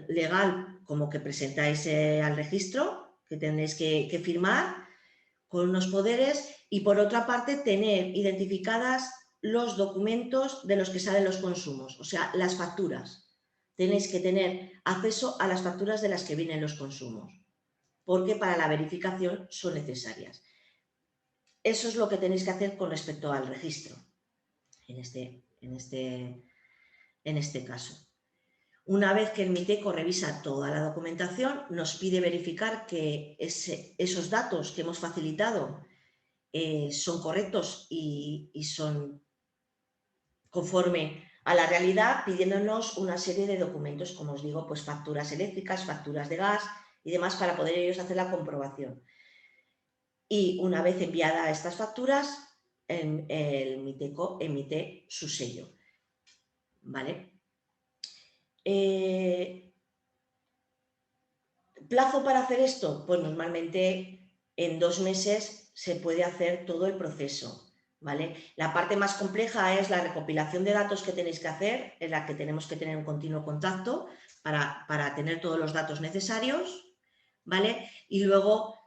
legal como que presentáis al registro, que tenéis que firmar con unos poderes y por otra parte tener identificadas los documentos de los que salen los consumos, o sea, las facturas. Tenéis que tener acceso a las facturas de las que vienen los consumos, porque para la verificación son necesarias. Eso es lo que tenéis que hacer con respecto al registro, en este caso. Una vez que el MITECO revisa toda la documentación, nos pide verificar que esos datos que hemos facilitado son correctos y son conforme a la realidad, pidiéndonos una serie de documentos, como os digo, pues facturas eléctricas, facturas de gas y demás, para poder ellos hacer la comprobación. Y una vez enviadas estas facturas, el MITECO emite su sello, ¿vale? ¿Plazo para hacer esto? Pues normalmente en 2 meses se puede hacer todo el proceso, ¿vale? La parte más compleja es la recopilación de datos que tenéis que hacer, en la que tenemos que tener un continuo contacto para tener todos los datos necesarios, ¿vale? Y luego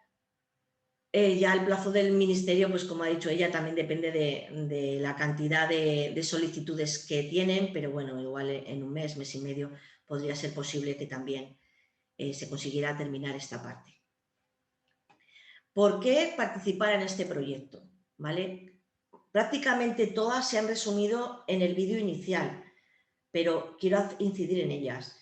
ya el plazo del ministerio, pues como ha dicho ella, también depende de la cantidad de solicitudes que tienen, pero bueno, igual en un mes, mes y medio, podría ser posible que también se consiguiera terminar esta parte. ¿Por qué participar en este proyecto? ¿Vale? Prácticamente todas se han resumido en el vídeo inicial, pero quiero incidir en ellas.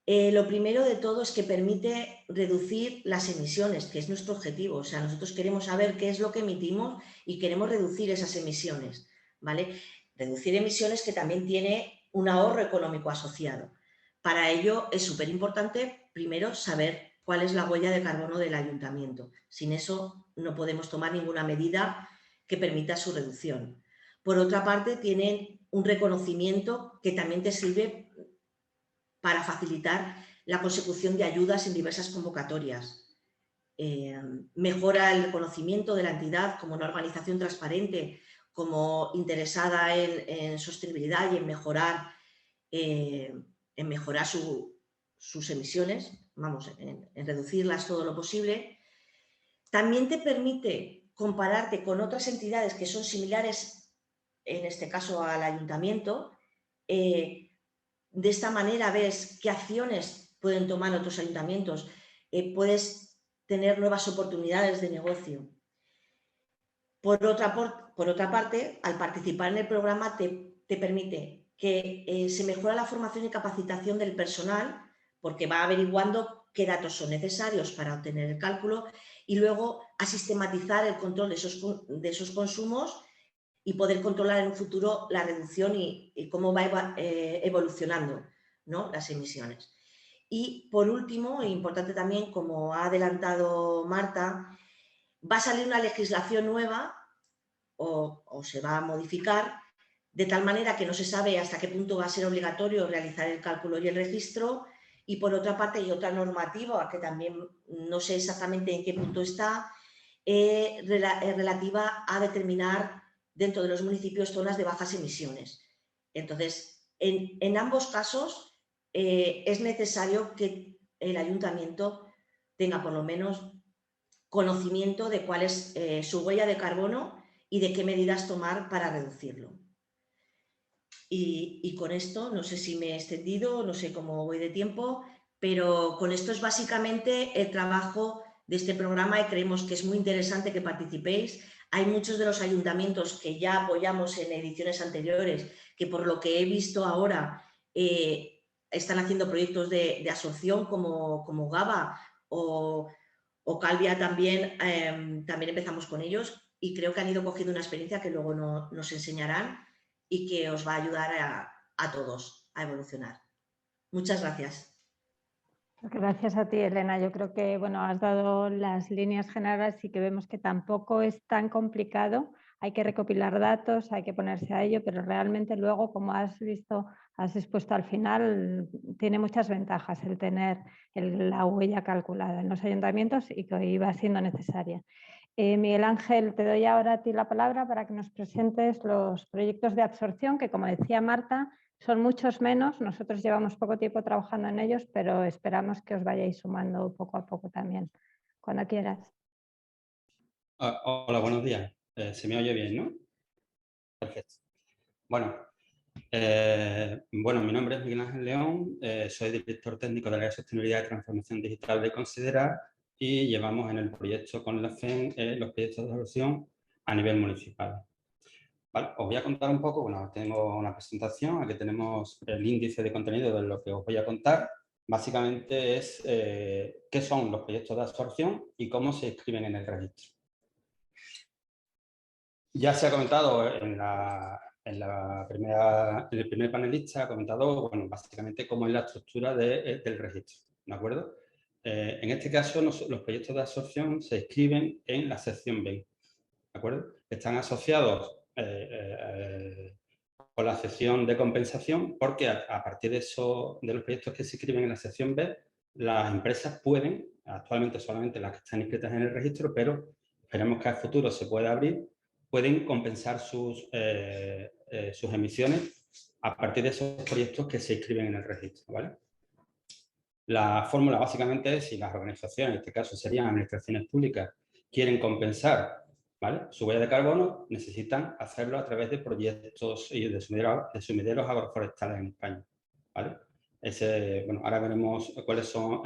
Lo primero de todo es que permite reducir las emisiones, que es nuestro objetivo. O sea, nosotros queremos saber qué es lo que emitimos y queremos reducir esas emisiones, ¿vale? Reducir emisiones que también tiene un ahorro económico asociado. Para ello es súper importante, primero, saber cuál es la huella de carbono del ayuntamiento. Sin eso no podemos tomar ninguna medida que permita su reducción. Por otra parte, tienen un reconocimiento que también te sirve para facilitar la consecución de ayudas en diversas convocatorias. mejora el conocimiento de la entidad como una organización transparente, como interesada en sostenibilidad y en mejorar sus emisiones, vamos, en reducirlas todo lo posible. También te permite compararte con otras entidades que son similares, en este caso al ayuntamiento. De esta manera ves qué acciones pueden tomar otros ayuntamientos, puedes tener nuevas oportunidades de negocio. Por otra parte, al participar en el programa te permite que se mejora la formación y capacitación del personal, porque va averiguando qué datos son necesarios para obtener el cálculo y luego a sistematizar el control de esos consumos y poder controlar en un futuro la reducción y cómo va evolucionando, ¿no?, las emisiones. Y por último, e importante también, como ha adelantado Marta, va a salir una legislación nueva o se va a modificar de tal manera que no se sabe hasta qué punto va a ser obligatorio realizar el cálculo y el registro. Y por otra parte hay otra normativa que también no sé exactamente en qué punto está, relativa a determinar dentro de los municipios zonas de bajas emisiones. Entonces, en ambos casos es necesario que el ayuntamiento tenga por lo menos conocimiento de cuál es su huella de carbono y de qué medidas tomar para reducirlo. Y con esto, no sé si me he extendido, no sé cómo voy de tiempo, pero con esto es básicamente el trabajo de este programa y creemos que es muy interesante que participéis. Hay muchos de los ayuntamientos que ya apoyamos en ediciones anteriores, que por lo que he visto ahora están haciendo proyectos de absorción como GABA o Calvia también, también empezamos con ellos y creo que han ido cogiendo una experiencia que luego nos enseñarán y que os va a ayudar a todos a evolucionar. Muchas gracias. Gracias a ti, Elena. Yo creo que has dado las líneas generales y que vemos que tampoco es tan complicado. Hay que recopilar datos, hay que ponerse a ello, pero realmente luego, como has visto, has expuesto al final, tiene muchas ventajas el tener la huella calculada en los ayuntamientos y que iba siendo necesaria. Miguel Ángel, te doy ahora a ti la palabra para que nos presentes los proyectos de absorción, que como decía Marta, son muchos menos. Nosotros llevamos poco tiempo trabajando en ellos, pero esperamos que os vayáis sumando poco a poco también. Cuando quieras. Hola, buenos días. ¿Se me oye bien, no? Perfecto. Bueno, mi nombre es Miguel Ángel León, soy director técnico de la Sostenibilidad y Transformación Digital de Considera y llevamos en el proyecto con la FEN los proyectos de absorción a nivel municipal. Vale, os voy a contar un poco, tengo una presentación, aquí tenemos el índice de contenido de lo que os voy a contar. Básicamente es qué son los proyectos de absorción y cómo se inscriben en el registro. Ya se ha comentado en el primer panelista, ha comentado, básicamente cómo es la estructura del registro, ¿de acuerdo? En este caso, los proyectos de absorción se inscriben en la sección B, ¿de acuerdo? Están asociados con la sección de compensación porque a partir de los proyectos que se inscriben en la sección B, las empresas pueden, actualmente solamente las que están inscritas en el registro, pero esperemos que al futuro se pueda abrir, pueden compensar sus emisiones a partir de esos proyectos que se inscriben en el registro, ¿vale? La fórmula básicamente es si las organizaciones, en este caso serían administraciones públicas, quieren compensar, ¿vale?, su huella de carbono, necesitan hacerlo a través de proyectos y de sumideros agroforestales en España, ¿vale? Ahora veremos cuáles son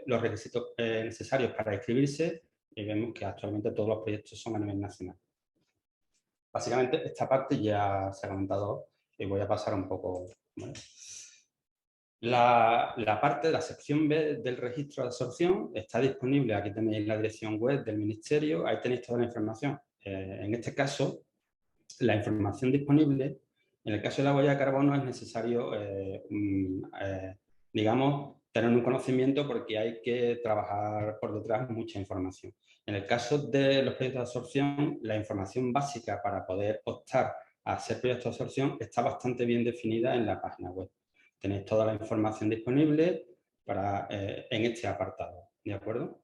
los requisitos necesarios para inscribirse y vemos que actualmente todos los proyectos son a nivel nacional. Básicamente, esta parte ya se ha comentado y voy a pasar un poco, ¿vale? La parte de la sección B del registro de absorción está disponible. Aquí tenéis la dirección web del Ministerio, ahí tenéis toda la información. En este caso, la información disponible, en el caso de la huella de carbono es necesario, digamos, tener un conocimiento porque hay que trabajar por detrás mucha información. En el caso de los proyectos de absorción, la información básica para poder optar a hacer proyectos de absorción está bastante bien definida en la página web. Tenéis toda la información disponible en este apartado, ¿de acuerdo?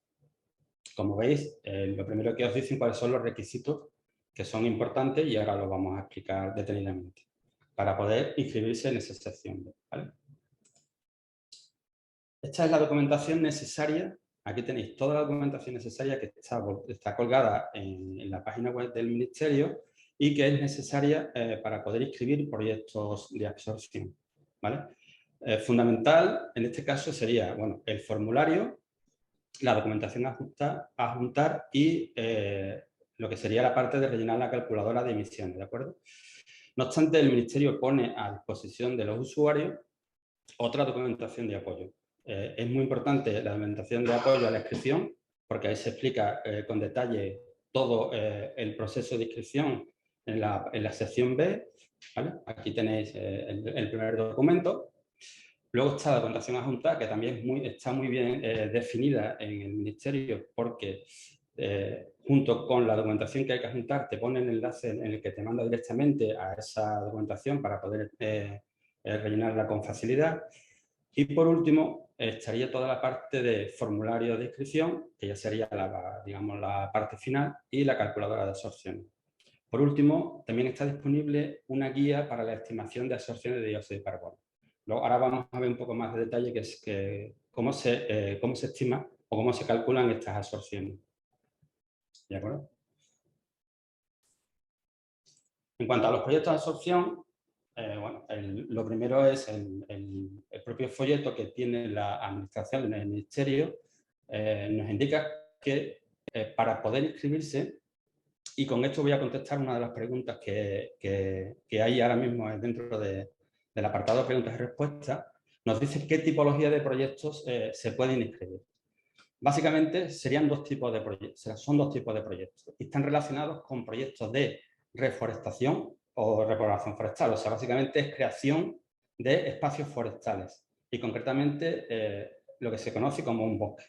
Como veis, lo primero que os dicen cuáles son los requisitos que son importantes y ahora lo vamos a explicar detenidamente para poder inscribirse en esa sección, ¿vale? Esta es la documentación necesaria. Aquí tenéis toda la documentación necesaria que está colgada en la página web del Ministerio y que es necesaria para poder inscribir proyectos de absorción, ¿vale? Fundamental en este caso sería, bueno, el formulario, la documentación a juntar y lo que sería la parte de rellenar la calculadora de emisiones, ¿de acuerdo? No obstante, el Ministerio pone a disposición de los usuarios otra documentación de apoyo. Es muy importante la documentación de apoyo a la inscripción, porque ahí se explica con detalle todo el proceso de inscripción en la sección B, ¿vale? Aquí tenéis el primer documento. Luego está la documentación adjunta, que también está muy bien definida en el Ministerio, porque junto con la documentación que hay que adjuntar, te pone el enlace en el que te manda directamente a esa documentación para poder rellenarla con facilidad. Y por último, estaría toda la parte de formulario de inscripción, que ya sería digamos, la parte final, y la calculadora de absorción. Por último, también está disponible una guía para la estimación de absorción de dióxido de carbono. Luego, ahora vamos a ver un poco más de detalle cómo se estima o cómo se calculan estas absorciones. ¿De acuerdo? En cuanto a los proyectos de absorción, bueno, lo primero es el propio folleto que tiene la administración en el Ministerio, nos indica que para poder inscribirse, y con esto voy a contestar una de las preguntas que hay ahora mismo dentro del apartado de preguntas y respuestas, nos dice qué tipología de proyectos se pueden inscribir. Básicamente serían dos tipos de proyectos, son dos tipos de proyectos y están relacionados con proyectos de reforestación o repoblación forestal, o sea, básicamente es creación de espacios forestales y concretamente lo que se conoce como un bosque.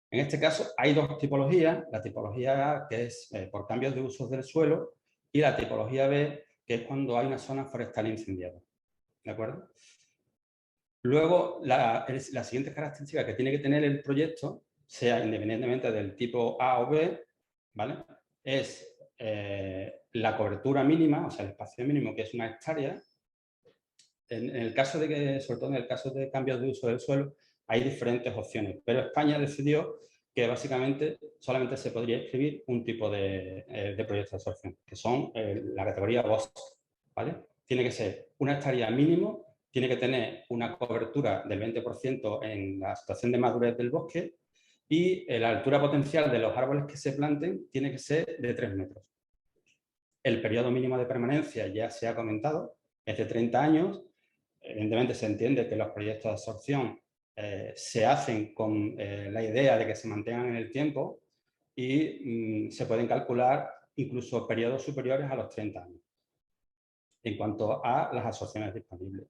En este caso hay dos tipologías, la tipología A, que es por cambios de usos del suelo, y la tipología B, que es cuando hay una zona forestal incendiada. ¿De acuerdo? Luego, la siguiente característica que tiene que tener el proyecto, sea independientemente del tipo A o B, ¿vale? Es la cobertura mínima, o sea, el espacio mínimo, que es una hectárea. En el caso de que, sobre todo en el caso de cambios de uso del suelo, hay diferentes opciones, pero España decidió que básicamente solamente se podría inscribir un tipo de proyecto de absorción, que son la categoría bosque, ¿vale? Tiene que ser una hectárea mínimo, tiene que tener una cobertura del 20% en la situación de madurez del bosque y la altura potencial de los árboles que se planten tiene que ser de 3 metros. El periodo mínimo de permanencia ya se ha comentado, es de 30 años. Evidentemente se entiende que los proyectos de absorción se hacen con la idea de que se mantengan en el tiempo y se pueden calcular incluso periodos superiores a los 30 años en cuanto a las absorciones disponibles.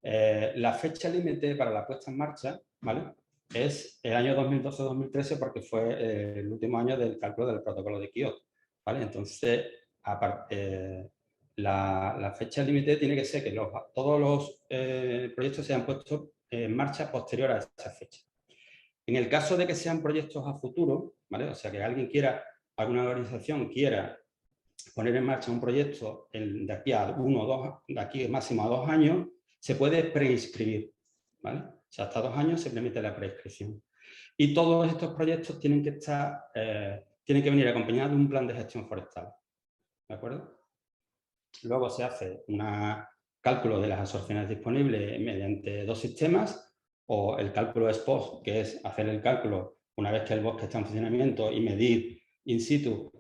La fecha límite para la puesta en marcha, ¿vale?, es el año 2012-2013 porque fue el último año del cálculo del protocolo de Kioto, ¿vale? Entonces, la fecha límite tiene que ser que todos los proyectos se han puesto en marcha posterior a esa fecha. En el caso de que sean proyectos a futuro, ¿vale?, o sea, que alguna organización quiera poner en marcha un proyecto de aquí máximo a 2 años, se puede preinscribir, ¿vale? O sea, hasta 2 años se permite la preinscripción. Y todos estos proyectos tienen que venir acompañados de un plan de gestión forestal, ¿de acuerdo? Luego se hace un cálculo de las absorciones disponibles mediante 2 sistemas, o el cálculo ex post, que es hacer el cálculo una vez que el bosque está en funcionamiento y medir in situ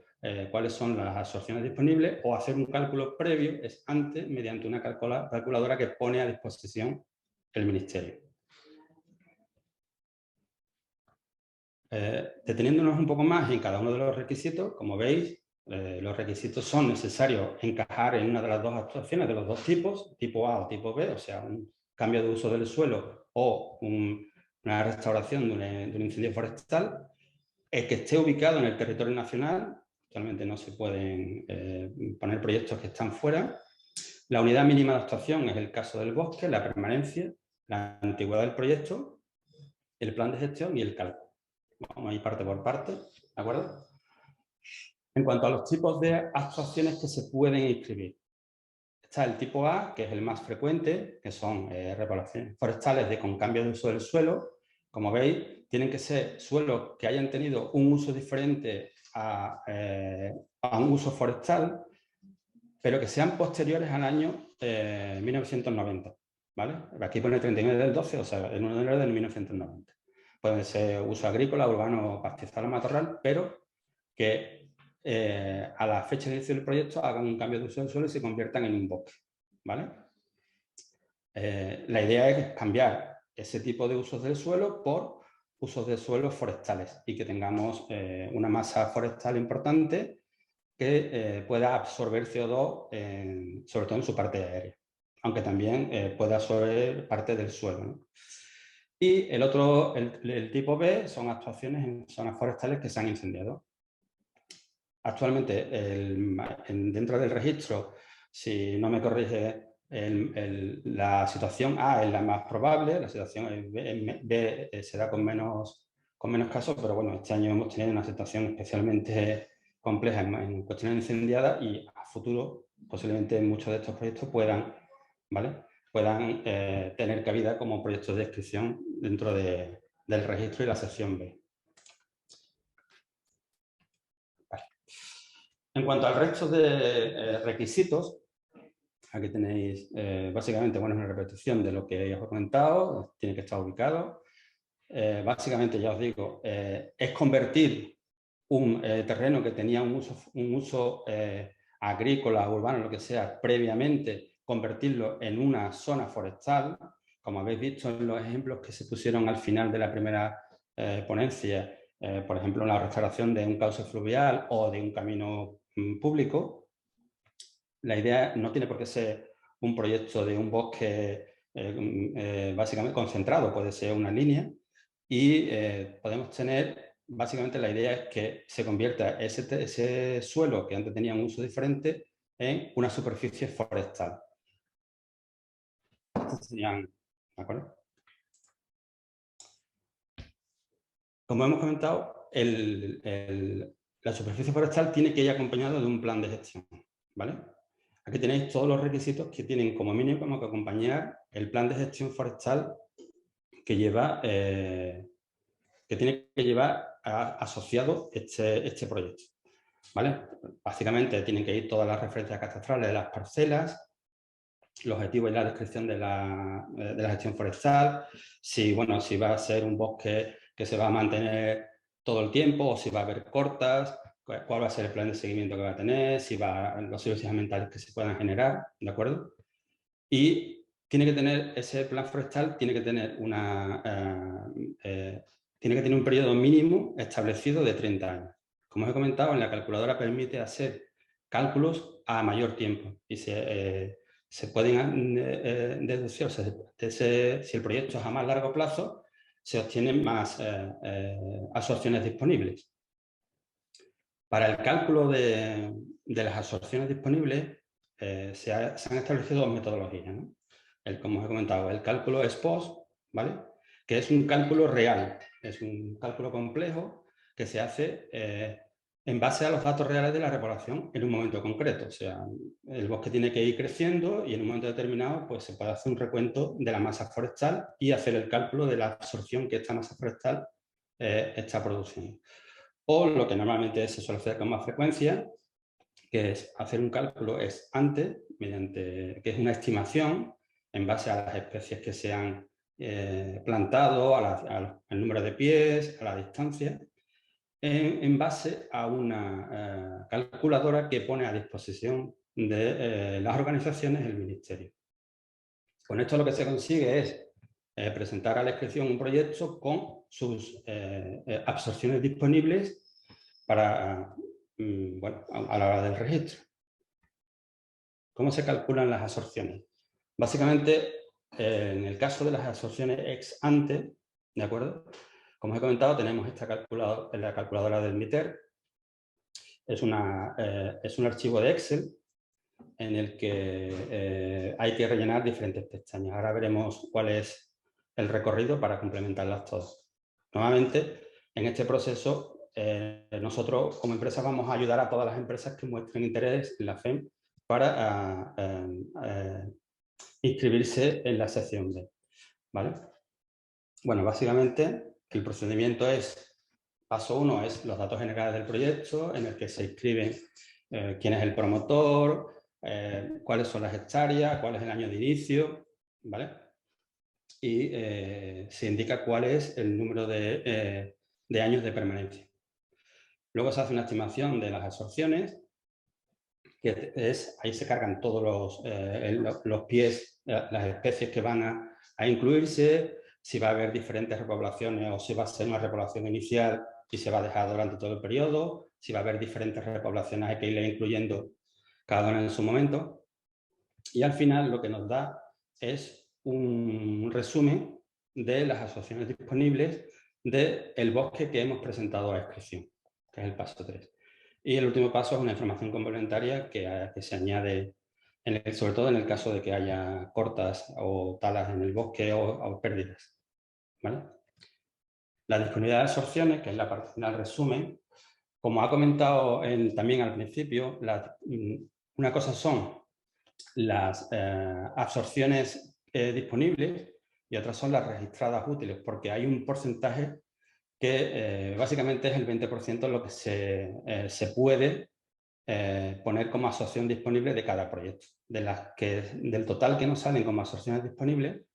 cuáles son las absorciones disponibles, o hacer un cálculo previo, es antes, mediante una calculadora que pone a disposición el Ministerio. Deteniéndonos un poco más en cada uno de los requisitos, como veis, los requisitos son necesarios encajar en una de las dos actuaciones de los dos tipos, tipo A o tipo B, o sea, un cambio de uso del suelo o una restauración de un incendio forestal, que esté ubicado en el territorio nacional. Actualmente no se pueden poner proyectos que están fuera. La unidad mínima de actuación es el caso del bosque, la permanencia, la antigüedad del proyecto, el plan de gestión y el cálculo. Vamos a ir parte por parte, ¿de acuerdo? En cuanto a los tipos de actuaciones que se pueden inscribir. Está el tipo A, que es el más frecuente, que son repoblaciones forestales con cambio de uso del suelo. Como veis, tienen que ser suelos que hayan tenido un uso diferente a un uso forestal, pero que sean posteriores al año 1990. ¿Vale? Aquí pone 39 del 12, o sea, el 1 de enero del 1990. Puede ser uso agrícola, urbano, pastizal o matorral, pero que a la fecha de inicio del proyecto hagan un cambio de uso del suelo y se conviertan en un bosque. ¿Vale? La idea es cambiar ese tipo de usos del suelo por usos de suelos forestales y que tengamos una masa forestal importante que pueda absorber CO2, sobre todo en su parte aérea, aunque también puede absorber parte del suelo, ¿no? Y el tipo B son actuaciones en zonas forestales que se han incendiado. Actualmente, dentro del registro, si no me corrige, la situación A es la más probable, la situación B se da con menos casos, pero bueno, este año hemos tenido una situación especialmente compleja en cuestiones incendiadas y a futuro posiblemente muchos de estos proyectos puedan tener cabida como proyectos de descripción dentro del registro y la sección B. Vale. En cuanto al resto de requisitos, aquí tenéis básicamente una repetición de lo que os he comentado, tiene que estar ubicado. Básicamente, ya os digo, es convertir un terreno que tenía un uso agrícola, urbano, lo que sea, previamente, convertirlo en una zona forestal. Como habéis visto en los ejemplos que se pusieron al final de la primera ponencia, por ejemplo, la restauración de un cauce fluvial o de un camino público. La idea no tiene por qué ser un proyecto de un bosque básicamente concentrado, puede ser una línea, y podemos tener, básicamente la idea es que se convierta ese suelo que antes tenía un uso diferente en una superficie forestal. Estos serían, ¿de acuerdo? Como hemos comentado, la superficie forestal tiene que ir acompañado de un plan de gestión, ¿vale? Aquí tenéis todos los requisitos que tienen como mínimo que acompañar el plan de gestión forestal que tiene que llevar asociado este proyecto, ¿vale? Básicamente tienen que ir todas las referencias catastrales de las parcelas, los objetivos y la descripción de la gestión forestal, si va a ser un bosque que se va a mantener todo el tiempo o si va a haber cortas, cuál va a ser el plan de seguimiento que va a tener, los servicios ambientales que se puedan generar, ¿de acuerdo? Y tiene que tener ese plan forestal, tiene que tener un periodo mínimo establecido de 30 años. Como os he comentado, en la calculadora permite hacer cálculos a mayor tiempo y se pueden deducir, o sea, si el proyecto es a más largo plazo, se obtienen más absorciones disponibles. Para el cálculo de las absorciones disponibles se han establecido dos metodologías, ¿no? Como os he comentado, el cálculo ex post, ¿vale? Que es un cálculo real, es un cálculo complejo que se hace en base a los datos reales de la repoblación en un momento concreto. O sea, el bosque tiene que ir creciendo y en un momento determinado pues, se puede hacer un recuento de la masa forestal y hacer el cálculo de la absorción que esta masa forestal está produciendo. O lo que normalmente se suele hacer con más frecuencia, que es hacer un cálculo ex ante, que es una estimación en base a las especies que se han plantado, al número de pies, a la distancia, en base a una calculadora que pone a disposición de las organizaciones el Ministerio. Con esto lo que se consigue es presentar a la inscripción un proyecto con sus absorciones disponibles para, a la hora del registro. ¿Cómo se calculan las absorciones? Básicamente, en el caso de las absorciones ex ante, ¿de acuerdo? Como os he comentado, tenemos la calculadora del MITER. Es un archivo de Excel en el que hay que rellenar diferentes pestañas. Ahora veremos cuál es el recorrido para complementarlas todas. Normalmente, en este proceso nosotros como empresa vamos a ayudar a todas las empresas que muestren interés en la FEM para inscribirse en la sección B, ¿vale? Bueno, básicamente el procedimiento es, paso 1 es los datos generales del proyecto, en el que se inscriben quién es el promotor, cuáles son las hectáreas, cuál es el año de inicio, ¿vale? Y se indica cuál es el número de años de permanencia. Luego se hace una estimación de las absorciones, que es, ahí se cargan todos los pies, las especies que van a incluirse, si va a haber diferentes repoblaciones o si va a ser una repoblación inicial y se va a dejar durante todo el periodo, si va a haber diferentes repoblaciones, hay que irle incluyendo cada una en su momento. Y al final lo que nos da es un resumen de las absorciones disponibles del bosque que hemos presentado a inscripción, que es el paso 3. Y el último paso es una información complementaria que se añade, sobre todo en el caso de que haya cortas o talas en el bosque o pérdidas, ¿vale? La disponibilidad de absorciones, que es la parte final resumen, como ha comentado también al principio, una cosa son las absorciones disponibles y otras son las registradas útiles, porque hay un porcentaje que básicamente es el 20% lo que se puede poner como absorción disponible de cada proyecto. Del total que nos salen como absorciones disponibles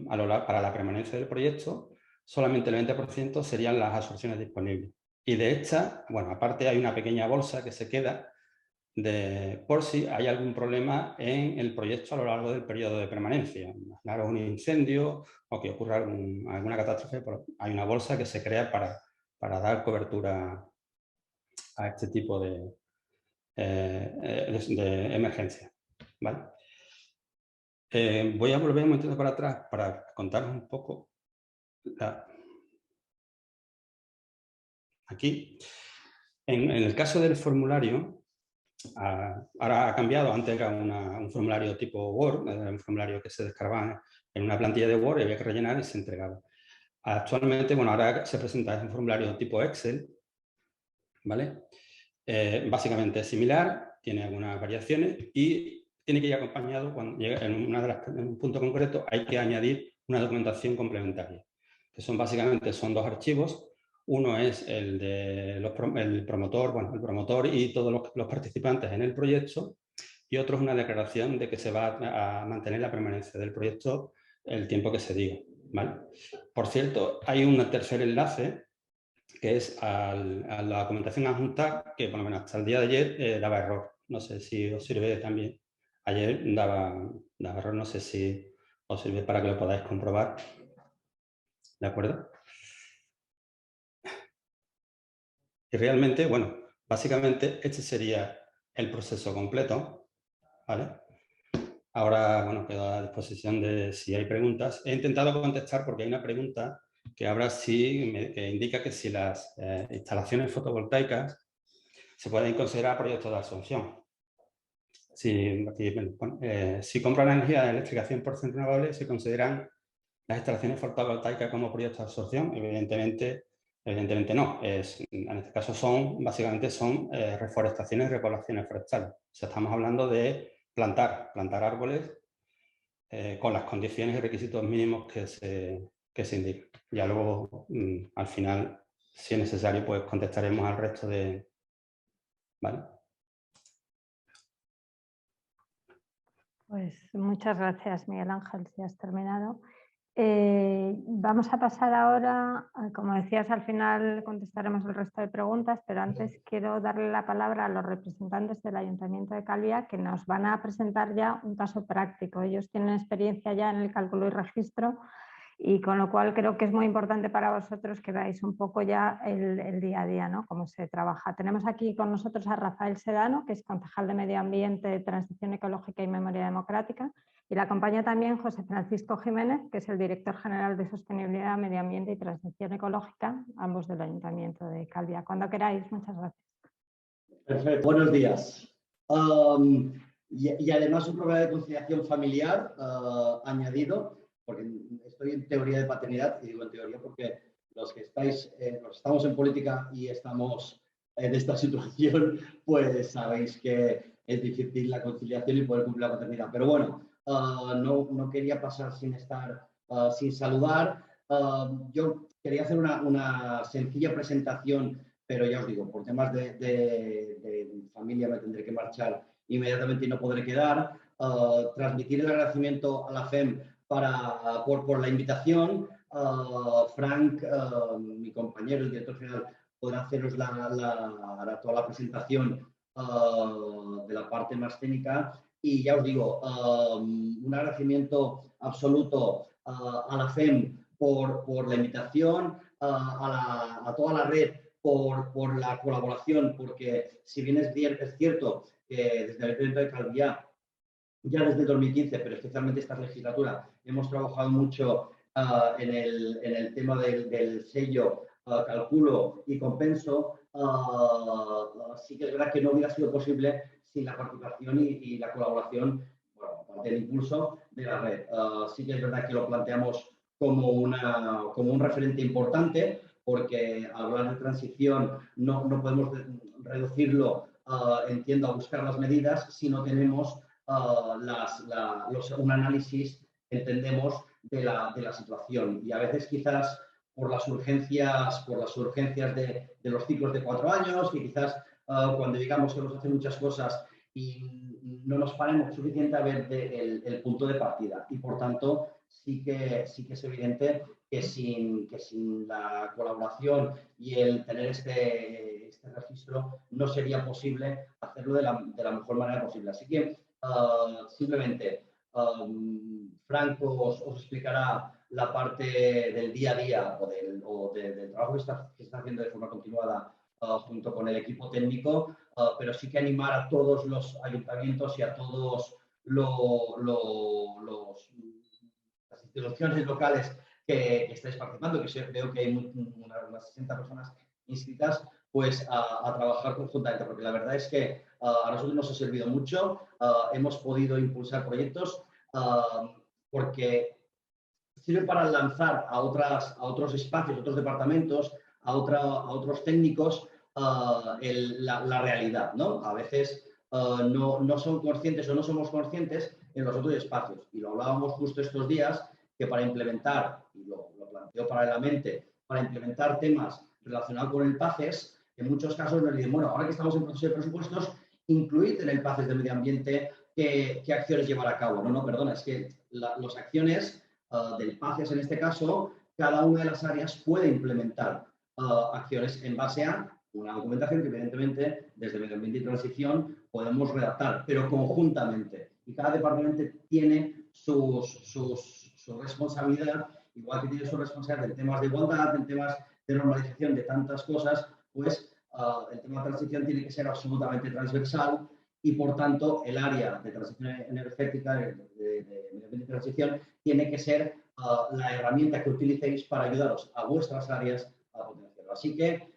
para la permanencia del proyecto, solamente el 20% serían las absorciones disponibles. Y de estas, bueno, aparte hay una pequeña bolsa que se queda por si hay algún problema en el proyecto a lo largo del periodo de permanencia. Claro, un incendio o que ocurra alguna catástrofe, hay una bolsa que se crea para dar cobertura a este tipo de emergencia, ¿vale? Voy a volver un momentito para atrás para contaros un poco. Aquí, en el caso del formulario, ahora ha cambiado, antes era un formulario tipo Word, un formulario que se descargaba en una plantilla de Word y había que rellenar y se entregaba. Actualmente, bueno, ahora se presenta un formulario tipo Excel, ¿vale? Básicamente es similar, tiene algunas variaciones y tiene que ir acompañado, cuando llega en un punto concreto, hay que añadir una documentación complementaria, que básicamente son 2 archivos. Uno es el de el promotor y todos los participantes en el proyecto, y otro es una declaración de que se va a mantener la permanencia del proyecto el tiempo que se diga, ¿vale? Por cierto, hay un tercer enlace que es a la documentación adjunta, que por lo menos hasta el día de ayer daba error. No sé si os sirve también. Ayer daba error, no sé si os sirve para que lo podáis comprobar. ¿De acuerdo? Y realmente, bueno, básicamente este sería el proceso completo, ¿vale? Ahora, bueno, quedo a disposición de si hay preguntas. He intentado contestar porque hay una pregunta que ahora sí que indica que si las instalaciones fotovoltaicas se pueden considerar proyectos de absorción. Si compran energía eléctrica 100% renovable, se consideran las instalaciones fotovoltaicas como proyectos de absorción. Evidentemente no. En este caso básicamente son reforestaciones y repoblaciones forestales. O sea, estamos hablando de plantar árboles con las condiciones y requisitos mínimos que se indican. Ya luego, al final, si es necesario, pues contestaremos al resto de... ¿Vale? Pues muchas gracias, Miguel Ángel, si has terminado. Vamos a pasar ahora, como decías, al final contestaremos el resto de preguntas, pero antes quiero darle la palabra a los representantes del Ayuntamiento de Calviá, que nos van a presentar ya un caso práctico. Ellos tienen experiencia ya en el cálculo y registro, y con lo cual creo que es muy importante para vosotros que veáis un poco ya el día a día, ¿no? Cómo se trabaja. Tenemos aquí con nosotros a Rafael Sedano, que es concejal de Medio Ambiente, Transición Ecológica y Memoria Democrática, y le acompaña también José Francisco Jiménez, que es el director general de Sostenibilidad, Medio Ambiente y Transición Ecológica, ambos del Ayuntamiento de Calviá. Cuando queráis, muchas gracias. Perfecto, buenos días. Y además un programa de conciliación familiar añadido, porque estoy en teoría de paternidad, y digo en teoría porque los que estamos en política y estamos en esta situación, pues sabéis que es difícil la conciliación y poder cumplir la paternidad. Pero bueno, no quería pasar sin saludar. Yo quería hacer una sencilla presentación, pero ya os digo, por temas de familia me tendré que marchar inmediatamente y no podré quedar. Transmitir el agradecimiento a la FEM por la invitación. Frank, mi compañero, el director general, podrá haceros toda la presentación de la parte más técnica. Y ya os digo, un agradecimiento absoluto a la FEM por la invitación, a toda la red por la colaboración, porque si bien es cierto que desde el Ayuntamiento de Calviá, ya desde 2015, pero especialmente esta legislatura, hemos trabajado mucho en el tema del sello calculo y compenso. Sí que es verdad que no hubiera sido posible sin la participación y la colaboración, bueno, del impulso de la red. Sí que es verdad que lo planteamos como un referente importante, porque al hablar de transición no podemos reducirlo, entiendo, a buscar las medidas si no tenemos un análisis, entendemos, de la situación. Y a veces quizás por las urgencias de los ciclos de 4 años, y quizás cuando digamos que nos hacen muchas cosas y no nos paremos suficiente a ver el punto de partida. Y por tanto, sí que es evidente que sin la colaboración y el tener este registro no sería posible hacerlo de la mejor manera posible. Así que simplemente Frank os explicará la parte del día a día o del trabajo que está haciendo de forma continuada junto con el equipo técnico, pero sí que animar a todos los ayuntamientos y a todos las instituciones locales que estáis participando, que veo que hay unas 60 personas inscritas, pues a trabajar conjuntamente, porque la verdad es que a nosotros nos ha servido mucho. Hemos podido impulsar proyectos porque sirve para lanzar a otros espacios, otros departamentos, a otros técnicos la realidad, ¿no? A veces no son conscientes o no somos conscientes en los otros espacios. Y lo hablábamos justo estos días, que para implementar, y lo planteo paralelamente, para implementar temas relacionados con el PACES, en muchos casos nos dicen, bueno, ahora que estamos en proceso de presupuestos, incluid en el PACES de medio ambiente qué acciones llevar a cabo. No, perdona, es que las acciones del PACES en este caso, cada una de las áreas puede implementar acciones en base a una documentación que evidentemente desde Medio Ambiente y Transición podemos redactar, pero conjuntamente. Y cada departamento tiene su responsabilidad, igual que tiene su responsabilidad en temas de igualdad, en temas de normalización de tantas cosas, pues el tema de transición tiene que ser absolutamente transversal y, por tanto, el área de transición energética, de Medio Ambiente y Transición, tiene que ser la herramienta que utilicéis para ayudaros a vuestras áreas a potenciarlo. Así que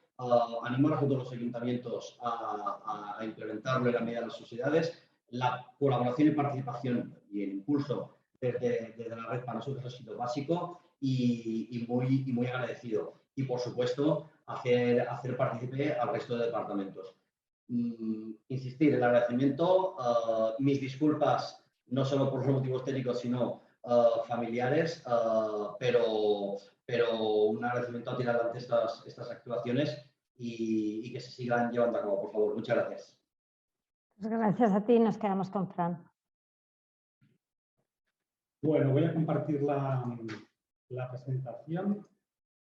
animar a todos los ayuntamientos a implementarlo en la medida de las sociedades. La colaboración y participación y el impulso desde la red para nosotros ha sido básico y muy agradecido. Y, por supuesto, hacer partícipe al resto de departamentos. Insistir, el agradecimiento, mis disculpas, no solo por los motivos técnicos, sino familiares, pero un agradecimiento a tirar adelante estas actuaciones y que se sigan llevando a cabo, por favor. Muchas gracias. Pues gracias a ti, nos quedamos con Fran. Bueno, voy a compartir la presentación.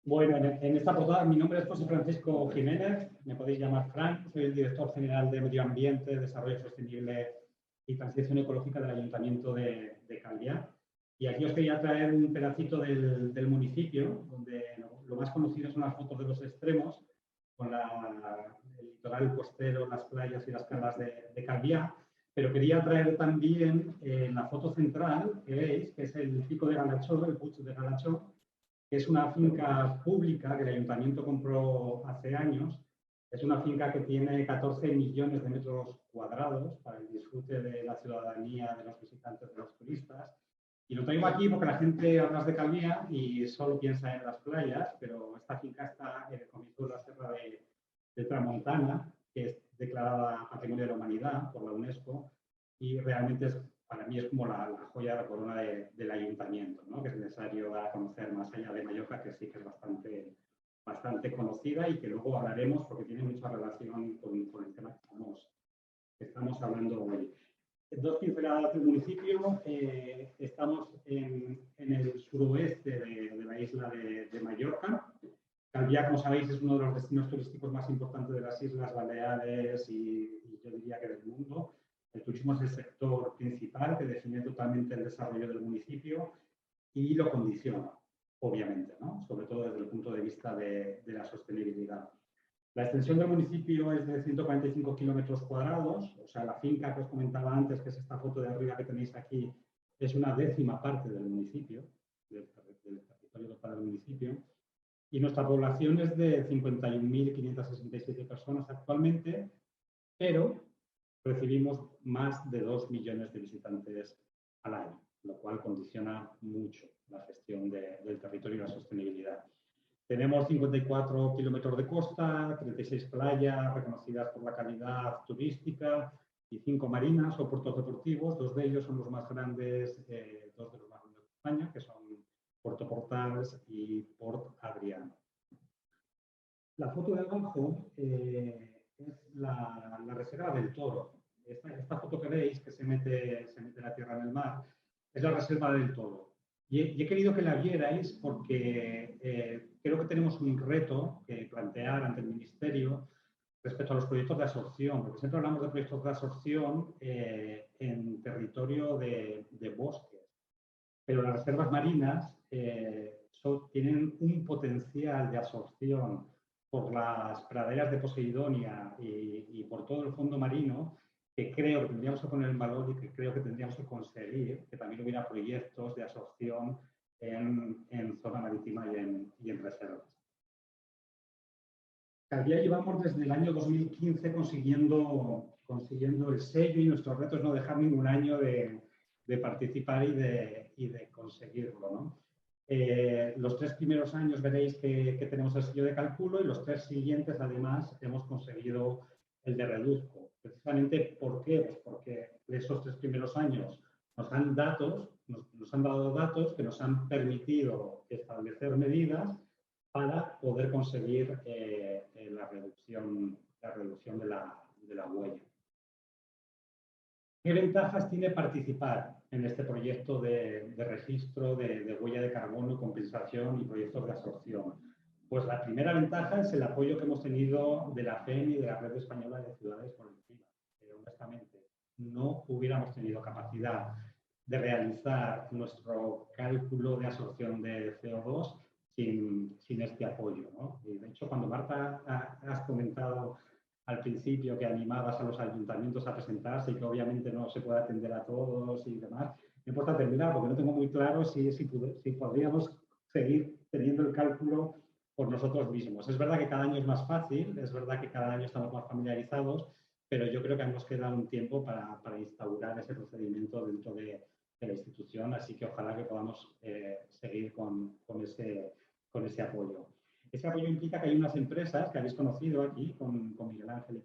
Bueno, en esta portada mi nombre es José Francisco Jiménez, me podéis llamar Frank, soy el director general de Medio Ambiente, Desarrollo Sostenible y Transición Ecológica del Ayuntamiento de Calviá. Y aquí os quería traer un pedacito del municipio, donde lo más conocido son las fotos de los extremos, con el litoral costero, las playas y las calas de Calviá, pero quería traer también la foto central que veis, que es el pico de Galachó, el Puig de Galachó, que es una finca pública que el Ayuntamiento compró hace años. Es una finca que tiene 14 millones de metros cuadrados para el disfrute de la ciudadanía, de los visitantes, de los turistas. Y lo traigo aquí porque la gente habla de Calviá y solo piensa en las playas, pero esta finca está en el comienzo de la Sierra de Tramontana, que es declarada Patrimonio de la Humanidad por la UNESCO, y realmente para mí es como la joya de la corona del ayuntamiento, ¿no? Que es necesario dar a conocer más allá de Mallorca, que sí que es bastante conocida y que luego hablaremos porque tiene mucha relación con el tema que estamos hablando hoy. Dos pinceladas del municipio. Estamos en el suroeste de la isla de Mallorca. Calviá, como sabéis, es uno de los destinos turísticos más importantes de las Islas Baleares y yo diría que del mundo. El turismo es el sector principal que define totalmente el desarrollo del municipio y lo condiciona, obviamente, ¿no? Sobre todo desde el punto de vista de la sostenibilidad. La extensión del municipio es de 145 kilómetros cuadrados, o sea, la finca que os comentaba antes, que es esta foto de arriba que tenéis aquí, es una 10ª parte del municipio, del territorio total del municipio, y nuestra población es de 51.567 personas actualmente, pero recibimos más de 2 millones de visitantes al año, lo cual condiciona mucho la gestión del territorio y la sostenibilidad. Tenemos 54 kilómetros de costa, 36 playas reconocidas por la calidad turística y 5 marinas o puertos deportivos. 2 de ellos son los más grandes, 2 de los más grandes de España, que son Puerto Portals y Port Adriano. La foto de abajo es la Reserva del Toro. Esta foto que veis, que se mete la tierra en el mar, es la Reserva del Toro. Y he querido que la vierais porque creo que tenemos un reto que plantear ante el Ministerio respecto a los proyectos de absorción, porque siempre hablamos de proyectos de absorción en territorio de bosques, pero las reservas marinas tienen un potencial de absorción por las praderas de Posidonia y por todo el fondo marino, que creo que tendríamos que poner en valor y que creo que tendríamos que conseguir que también hubiera proyectos de absorción en zona marítima y en reservas. Calviá llevamos desde el año 2015 consiguiendo el sello y nuestro reto es no dejar ningún año de participar y de conseguirlo, ¿no? Los 3 primeros años veréis que tenemos el sello de cálculo y los 3 siguientes, además, hemos conseguido el de reduzco. Precisamente, ¿por qué? Pues porque esos 3 primeros años nos han dado datos que nos han permitido establecer medidas para poder conseguir la reducción de la huella. ¿Qué ventajas tiene participar en este proyecto de registro de huella de carbono, compensación y proyectos de absorción? Pues la primera ventaja es el apoyo que hemos tenido de la FEM y de la Red Española de Ciudades por el Clima. Honestamente, no hubiéramos tenido capacidad de realizar nuestro cálculo de absorción de CO2 sin este apoyo, ¿no? Y de hecho, cuando Marta has comentado al principio que animabas a los ayuntamientos a presentarse y que obviamente no se puede atender a todos y demás, me importa terminar porque no tengo muy claro si podríamos seguir teniendo el cálculo por nosotros mismos. Es verdad que cada año es más fácil, es verdad que cada año estamos más familiarizados, pero yo creo que nos queda un tiempo para instaurar ese procedimiento dentro de la institución, así que ojalá que podamos seguir con ese apoyo. Ese apoyo implica que hay unas empresas que habéis conocido aquí, con Miguel Ángel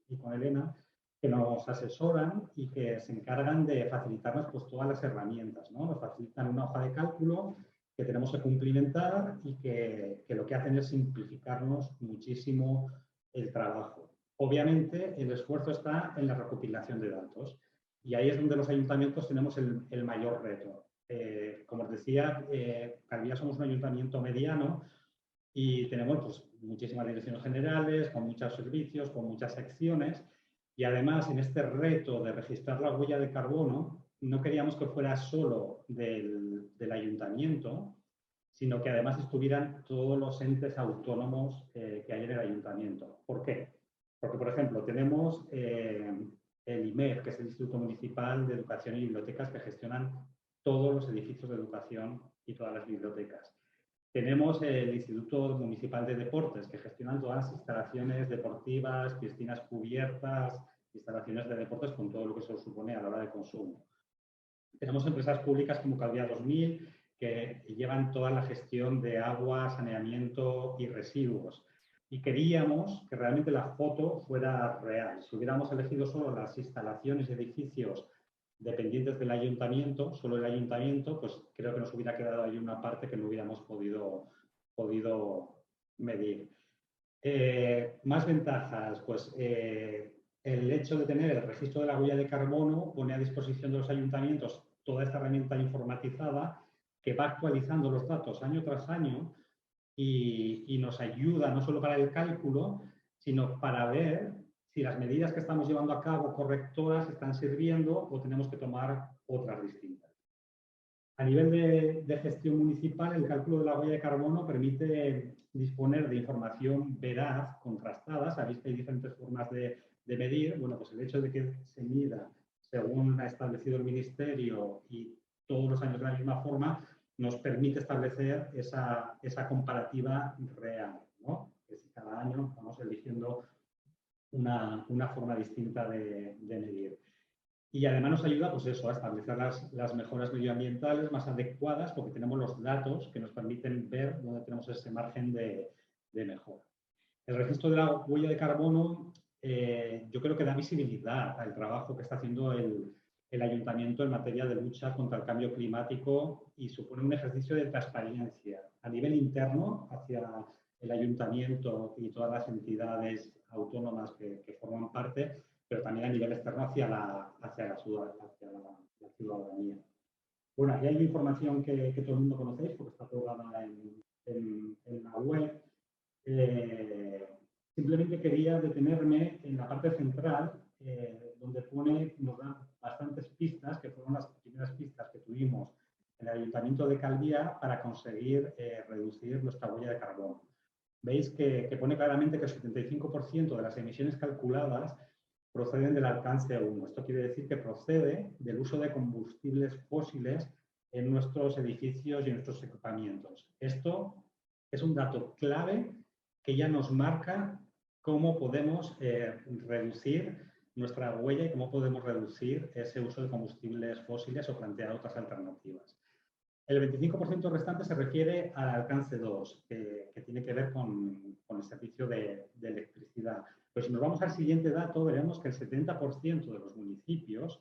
y con Elena, que nos asesoran y que se encargan de facilitarnos pues, todas las herramientas, ¿no? Nos facilitan una hoja de cálculo que tenemos que cumplimentar y que lo que hacen es simplificarnos muchísimo el trabajo. Obviamente, el esfuerzo está en la recopilación de datos y ahí es donde los ayuntamientos tenemos el mayor reto. Como os decía, Calviá somos un ayuntamiento mediano y tenemos pues, muchísimas direcciones generales, con muchos servicios, con muchas secciones y además en este reto de registrar la huella de carbono no queríamos que fuera solo del ayuntamiento, sino que además estuvieran todos los entes autónomos que hay en el ayuntamiento. ¿Por qué? Porque, por ejemplo, tenemos el IMED, que es el Instituto Municipal de Educación y Bibliotecas, que gestionan todos los edificios de educación y todas las bibliotecas. Tenemos el Instituto Municipal de Deportes, que gestionan todas las instalaciones deportivas, piscinas cubiertas, instalaciones de deportes con todo lo que se supone a la hora de consumo. Tenemos empresas públicas como Calvia 2000 que llevan toda la gestión de agua, saneamiento y residuos. Y queríamos que realmente la foto fuera real. Si hubiéramos elegido solo las instalaciones y edificios dependientes del ayuntamiento, solo el ayuntamiento, pues creo que nos hubiera quedado ahí una parte que no hubiéramos podido medir. Más ventajas, pues el hecho de tener el registro de la huella de carbono pone a disposición de los ayuntamientos toda esta herramienta informatizada que va actualizando los datos año tras año y nos ayuda no solo para el cálculo, sino para ver si las medidas que estamos llevando a cabo correctoras están sirviendo o tenemos que tomar otras distintas. A nivel de gestión municipal, el cálculo de la huella de carbono permite disponer de información veraz, contrastada. Sabéis que hay diferentes formas de medir. Bueno, pues el hecho de que se mida según ha establecido el Ministerio y todos los años de la misma forma, nos permite establecer esa comparativa real, ¿no? Que si cada año vamos eligiendo una forma distinta de medir. Y además nos ayuda, pues eso, a establecer las mejoras medioambientales más adecuadas porque tenemos los datos que nos permiten ver dónde tenemos ese margen de mejora. El registro de la huella de carbono yo creo que da visibilidad al trabajo que está haciendo el ayuntamiento en materia de lucha contra el cambio climático y supone un ejercicio de transparencia a nivel interno hacia el ayuntamiento y todas las entidades autónomas que forman parte, pero también a nivel externo hacia la ciudadanía. Bueno, aquí hay información que todo el mundo conocéis porque está colgada en la web. Simplemente quería detenerme en la parte central, donde nos da bastantes pistas, que fueron las primeras pistas que tuvimos en el Ayuntamiento de Calvia para conseguir reducir nuestra huella de carbono. Veis que pone claramente que el 75% de las emisiones calculadas proceden del alcance 1. Esto quiere decir que procede del uso de combustibles fósiles en nuestros edificios y en nuestros equipamientos. Esto es un dato clave que ya nos marca cómo podemos reducir nuestra huella y cómo podemos reducir ese uso de combustibles fósiles o plantear otras alternativas. El 25% restante se refiere al alcance 2, que tiene que ver con el servicio de electricidad. Pero si nos vamos al siguiente dato, veremos que el 70% de los municipios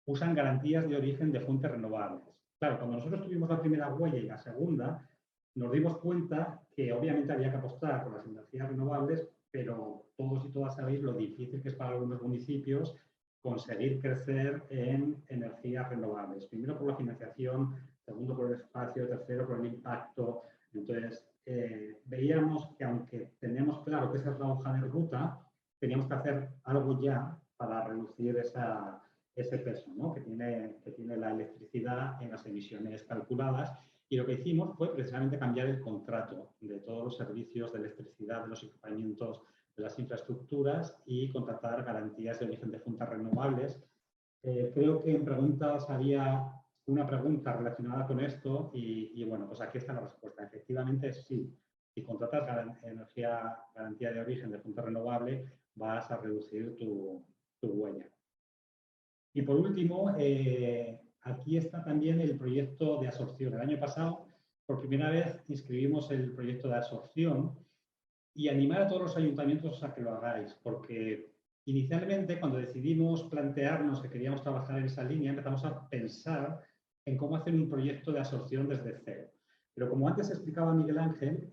usan garantías de origen de fuentes renovables. Claro, cuando nosotros tuvimos la primera huella y la segunda, nos dimos cuenta que obviamente había que apostar por las energías renovables, pero todos y todas sabéis lo difícil que es para algunos municipios conseguir crecer en energías renovables. Primero por la financiación, segundo por el espacio, tercero por el impacto. Entonces, veíamos que aunque tenemos claro que esa es la hoja de ruta, teníamos que hacer algo ya para reducir ese peso, ¿no? que tiene la electricidad en las emisiones calculadas. Y lo que hicimos fue precisamente cambiar el contrato de todos los servicios de electricidad, de los equipamientos, de las infraestructuras y contratar garantías de origen de fuentes renovables. Creo que en preguntas había una pregunta relacionada con esto y bueno, pues aquí está la respuesta. Efectivamente, sí. Si contratas garantía de origen de fuente renovable, vas a reducir tu huella. Y por último, aquí está también el proyecto de absorción. El año pasado, por primera vez, inscribimos el proyecto de absorción y animar a todos los ayuntamientos a que lo hagáis, porque inicialmente, cuando decidimos plantearnos que queríamos trabajar en esa línea, empezamos a pensar en cómo hacer un proyecto de absorción desde cero. Pero como antes explicaba Miguel Ángel,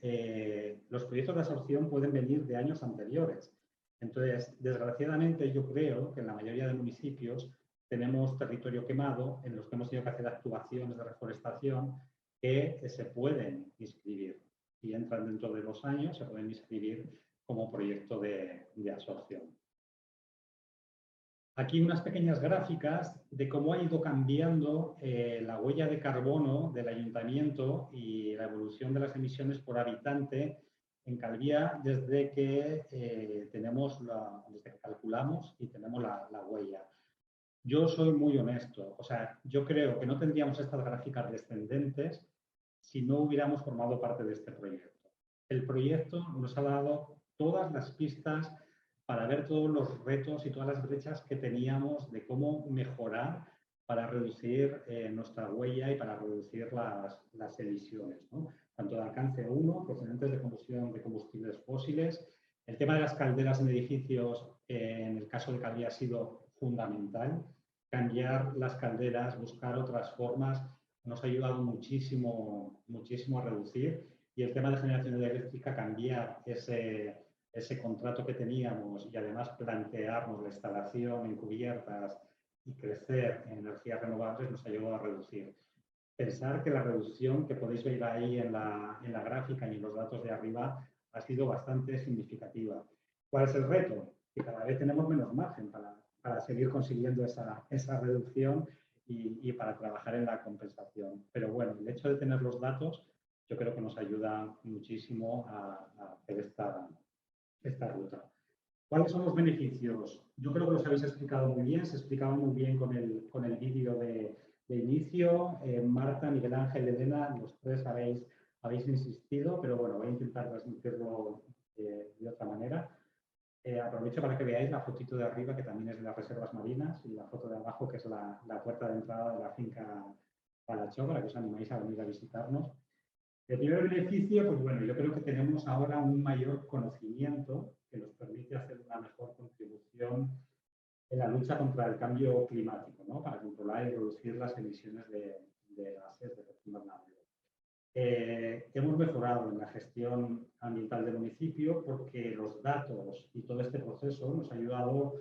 los proyectos de absorción pueden venir de años anteriores. Entonces, desgraciadamente, yo creo que en la mayoría de municipios tenemos territorio quemado en los que hemos tenido que hacer actuaciones de reforestación que se pueden inscribir. Si entran dentro de 2 años, se pueden inscribir como proyecto de absorción. Aquí unas pequeñas gráficas de cómo ha ido cambiando la huella de carbono del ayuntamiento y la evolución de las emisiones por habitante en Calvia desde que desde que calculamos y tenemos la huella. Yo soy muy honesto, o sea, yo creo que no tendríamos estas gráficas descendentes si no hubiéramos formado parte de este proyecto. El proyecto nos ha dado todas las pistas para ver todos los retos y todas las brechas que teníamos de cómo mejorar para reducir nuestra huella y para reducir las emisiones, ¿no? Tanto de alcance 1, procedentes de combustión de combustibles fósiles. El tema de las calderas en edificios, en el caso de Calvi, ha sido fundamental. Cambiar las calderas, buscar otras formas, nos ha ayudado muchísimo, muchísimo a reducir. Y el tema de generación eléctrica, cambiar ese contrato que teníamos y además plantearnos la instalación en cubiertas y crecer en energías renovables nos ayudó a reducir. Pensar que la reducción que podéis ver ahí en la gráfica y en los datos de arriba ha sido bastante significativa. ¿Cuál es el reto? Que cada vez tenemos menos margen para seguir consiguiendo esa reducción y para trabajar en la compensación. Pero bueno, el hecho de tener los datos yo creo que nos ayuda muchísimo a hacer esta ruta. ¿Cuáles son los beneficios? Yo creo que los habéis explicado muy bien, se explicaba muy bien con el vídeo de inicio. Marta, Miguel Ángel, Elena, los tres habéis insistido, pero bueno, voy a intentar transmitirlo de otra manera. Aprovecho para que veáis la fotito de arriba, que también es de las reservas marinas, y la foto de abajo, que es la puerta de entrada de la finca Palachó, para que os animéis a venir a visitarnos. El primer beneficio, pues bueno, yo creo que tenemos ahora un mayor conocimiento que nos permite hacer una mejor contribución en la lucha contra el cambio climático, ¿no? Para controlar y reducir las emisiones de gases de efecto invernadero. Hemos mejorado en la gestión ambiental del municipio porque los datos y todo este proceso nos ha ayudado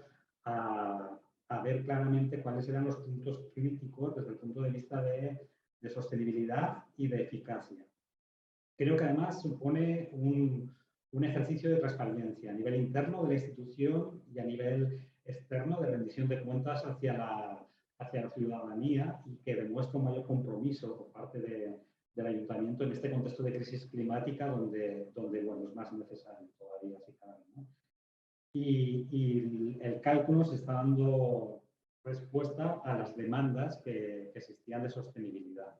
a ver claramente cuáles eran los puntos críticos desde el punto de vista de sostenibilidad y de eficacia. Creo que además supone un ejercicio de transparencia a nivel interno de la institución y a nivel externo de rendición de cuentas hacia la ciudadanía, y que demuestra un mayor compromiso por parte del ayuntamiento en este contexto de crisis climática donde bueno, es más necesario todavía, si cabe, ¿no? Y el cálculo se está dando respuesta a las demandas que existían de sostenibilidad.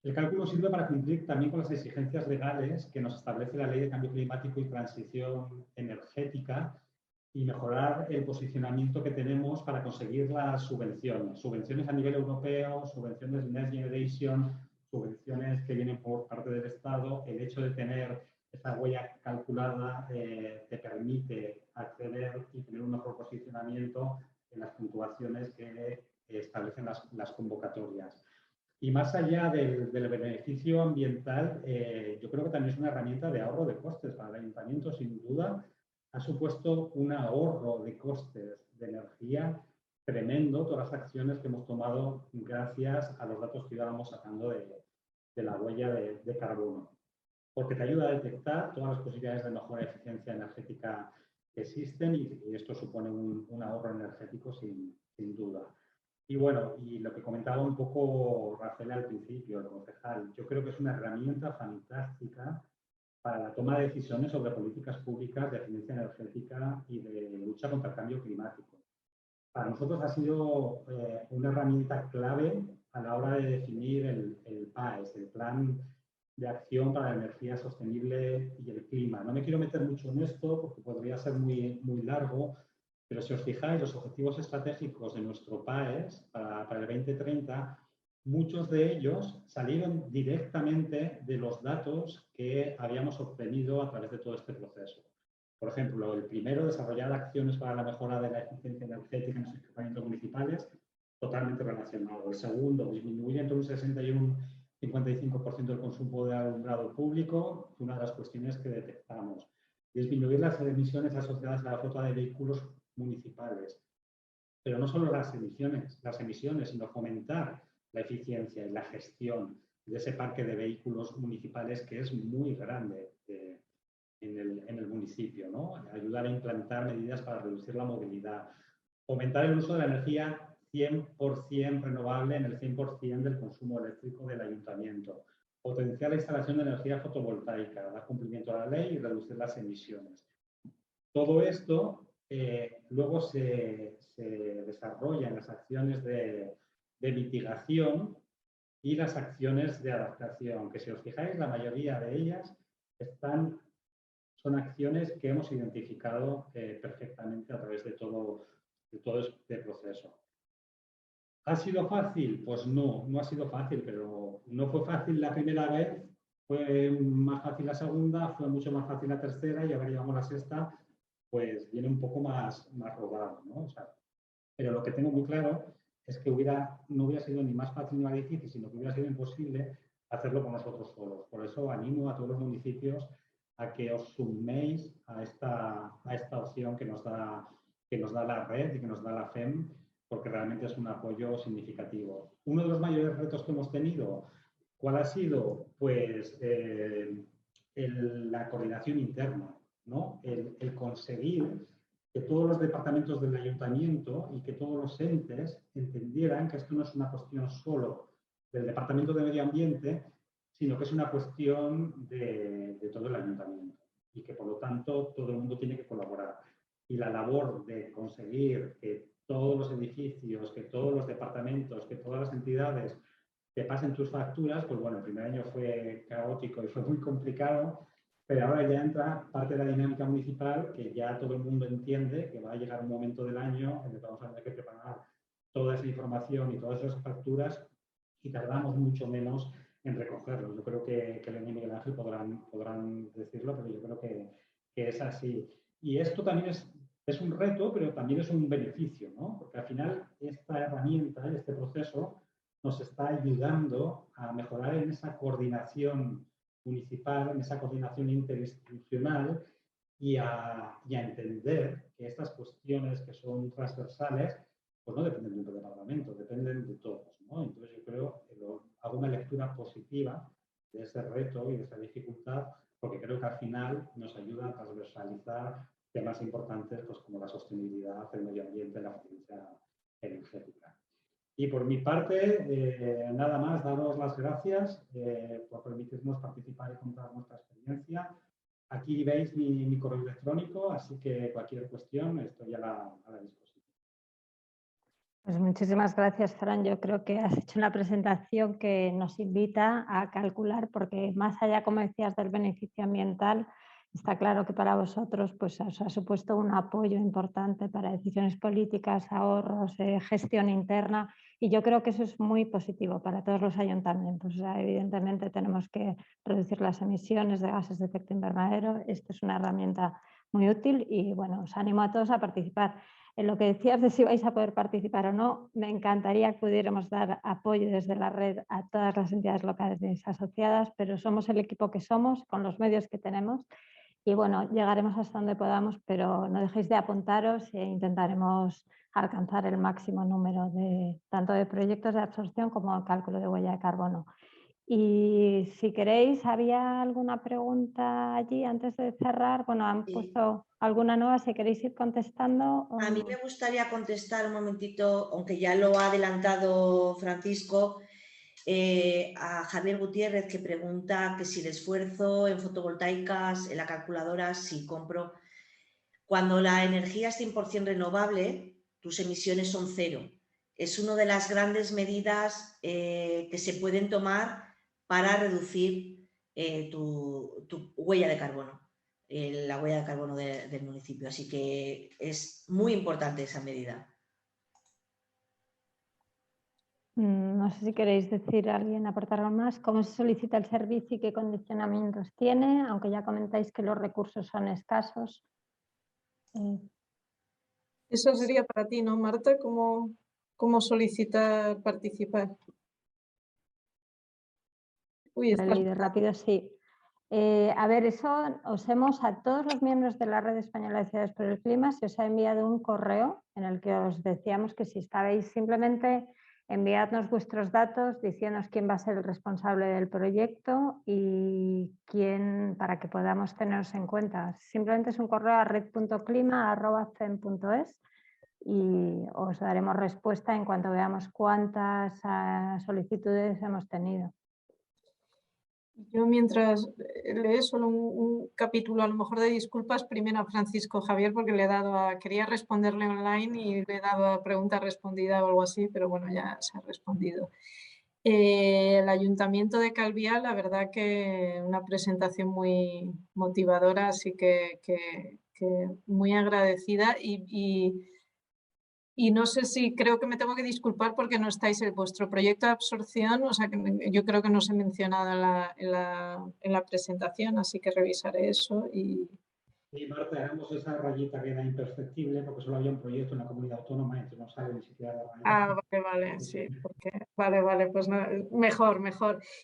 El cálculo sirve para cumplir también con las exigencias legales que nos establece la Ley de Cambio Climático y Transición Energética y mejorar el posicionamiento que tenemos para conseguir las subvenciones a nivel europeo, subvenciones Next Generation, subvenciones que vienen por parte del Estado. El hecho de tener esa huella calculada te permite acceder y tener un mejor posicionamiento en las puntuaciones que establecen las convocatorias. Y más allá del beneficio ambiental, yo creo que también es una herramienta de ahorro de costes para el ayuntamiento. Sin duda, ha supuesto un ahorro de costes de energía tremendo todas las acciones que hemos tomado gracias a los datos que íbamos sacando de la huella de carbono. Porque te ayuda a detectar todas las posibilidades de mejora de eficiencia energética que existen y esto supone un ahorro energético sin duda. Y bueno, y lo que comentaba un poco Rafael al principio, el concejal, yo creo que es una herramienta fantástica para la toma de decisiones sobre políticas públicas de eficiencia energética y de lucha contra el cambio climático. Para nosotros ha sido una herramienta clave a la hora de definir el PAES, el Plan de Acción para la Energía Sostenible y el Clima. No me quiero meter mucho en esto porque podría ser muy largo, pero si os fijáis, los objetivos estratégicos de nuestro PAES para el 2030, muchos de ellos salieron directamente de los datos que habíamos obtenido a través de todo este proceso. Por ejemplo, el primero, desarrollar acciones para la mejora de la eficiencia energética en los equipamientos municipales, totalmente relacionado. El segundo, disminuir entre un 61 y un 55% el consumo de alumbrado público, una de las cuestiones que detectamos. Disminuir las emisiones asociadas a la flota de vehículos municipales. Pero no solo las emisiones, sino fomentar la eficiencia y la gestión de ese parque de vehículos municipales que es muy grande en el municipio, ¿no? Ayudar a implantar medidas para reducir la movilidad. Fomentar el uso de la energía 100% renovable en el 100% del consumo eléctrico del ayuntamiento. Potenciar la instalación de energía fotovoltaica, dar cumplimiento a la ley y reducir las emisiones. Todo esto luego se desarrolla en las acciones de mitigación y las acciones de adaptación, que si os fijáis, la mayoría de ellas son acciones que hemos identificado perfectamente a través de todo este proceso. ¿Ha sido fácil? Pues no, no ha sido fácil, pero no fue fácil la primera vez, fue más fácil la segunda, fue mucho más fácil la tercera y ahora llevamos la sexta, pues viene un poco más rodado, ¿no? O sea, pero lo que tengo muy claro es que no hubiera sido ni más fácil ni más difícil, sino que hubiera sido imposible hacerlo con nosotros solos. Por eso animo a todos los municipios a que os suméis a esta opción que nos da la red y que nos da la FEM, porque realmente es un apoyo significativo. Uno de los mayores retos que hemos tenido, ¿cuál ha sido? Pues la coordinación interna, ¿no? El conseguir que todos los departamentos del ayuntamiento y que todos los entes entendieran que esto no es una cuestión solo del Departamento de Medio Ambiente, sino que es una cuestión de todo el ayuntamiento y que por lo tanto todo el mundo tiene que colaborar. Y la labor de conseguir que todos los edificios, que todos los departamentos, que todas las entidades te pasen tus facturas, pues bueno, el primer año fue caótico y fue muy complicado, pero ahora ya entra parte de la dinámica municipal que ya todo el mundo entiende que va a llegar un momento del año en el que vamos a tener que preparar toda esa información y todas esas facturas y tardamos mucho menos en recogerlo. Yo creo que Elena y Miguel Ángel podrán decirlo, pero yo creo que es así. Y esto también es un reto, pero también es un beneficio, ¿no? Porque al final esta herramienta, este proceso, nos está ayudando a mejorar en esa coordinación municipal, en esa coordinación interinstitucional y a entender que estas cuestiones que son transversales pues no dependen de un departamento, dependen de todos, ¿no? Entonces yo creo que hago una lectura positiva de ese reto y de esa dificultad porque creo que al final nos ayuda a transversalizar temas importantes pues, como la sostenibilidad, el medio ambiente, la eficiencia energética. Y por mi parte, nada más, daros las gracias por permitirnos participar y contar nuestra experiencia. Aquí veis mi correo electrónico, así que cualquier cuestión estoy a la disposición. Pues muchísimas gracias, Fran. Yo creo que has hecho una presentación que nos invita a calcular, porque más allá, como decías, del beneficio ambiental, está claro que para vosotros pues, os ha supuesto un apoyo importante para decisiones políticas, ahorros, gestión interna, y yo creo que eso es muy positivo para todos los ayuntamientos. O sea, evidentemente tenemos que reducir las emisiones de gases de efecto invernadero. Esto es una herramienta muy útil y bueno, os animo a todos a participar. En lo que decías de si vais a poder participar o no, me encantaría que pudiéramos dar apoyo desde la red a todas las entidades locales asociadas, pero somos el equipo que somos, con los medios que tenemos, y bueno, llegaremos hasta donde podamos, pero no dejéis de apuntaros e intentaremos alcanzar el máximo número tanto de proyectos de absorción como de cálculo de huella de carbono. Y si queréis, ¿había alguna pregunta allí antes de cerrar? Bueno, han puesto alguna nueva, si queréis ir contestando. A mí me gustaría contestar un momentito, aunque ya lo ha adelantado Francisco, a Javier Gutiérrez, que pregunta que si el esfuerzo en fotovoltaicas, en la calculadora, si compro. Cuando la energía es 100% renovable, tus emisiones son cero. Es una de las grandes medidas que se pueden tomar para reducir tu huella de carbono, la huella de carbono del municipio. Así que es muy importante esa medida. No sé si queréis decir a alguien, aportar algo más. ¿Cómo se solicita el servicio y qué condicionamientos tiene? Aunque ya comentáis que los recursos son escasos. Eso sería para ti, ¿no, Marta? ¿Cómo solicitar participar? Uy, Lo he leído rápido, sí. A ver, eso os hemos, a todos los miembros de la Red Española de Ciudades por el Clima, se os ha enviado un correo en el que os decíamos que si estabais, simplemente enviadnos vuestros datos, diciéndonos quién va a ser el responsable del proyecto y quién, para que podamos teneros en cuenta. Simplemente es un correo a red.clima@cem.es y os daremos respuesta en cuanto veamos cuántas solicitudes hemos tenido. Yo mientras lees solo un capítulo a lo mejor de disculpas, primero a Francisco Javier porque le he dado quería responderle online y le he dado a pregunta respondida o algo así, pero bueno, ya se ha respondido. El Ayuntamiento de Calviá, la verdad que una presentación muy motivadora, así que muy agradecida y Y no sé si, creo que me tengo que disculpar porque no estáis en vuestro proyecto de absorción, o sea que yo creo que no os he mencionado en la presentación, así que revisaré eso y... Sí, Marta, éramos esa rayita que era imperceptible porque solo había un proyecto en la comunidad autónoma y entonces no sale ni siquiera la rayita. Ah, vale, sí, porque, vale, pues no, mejor.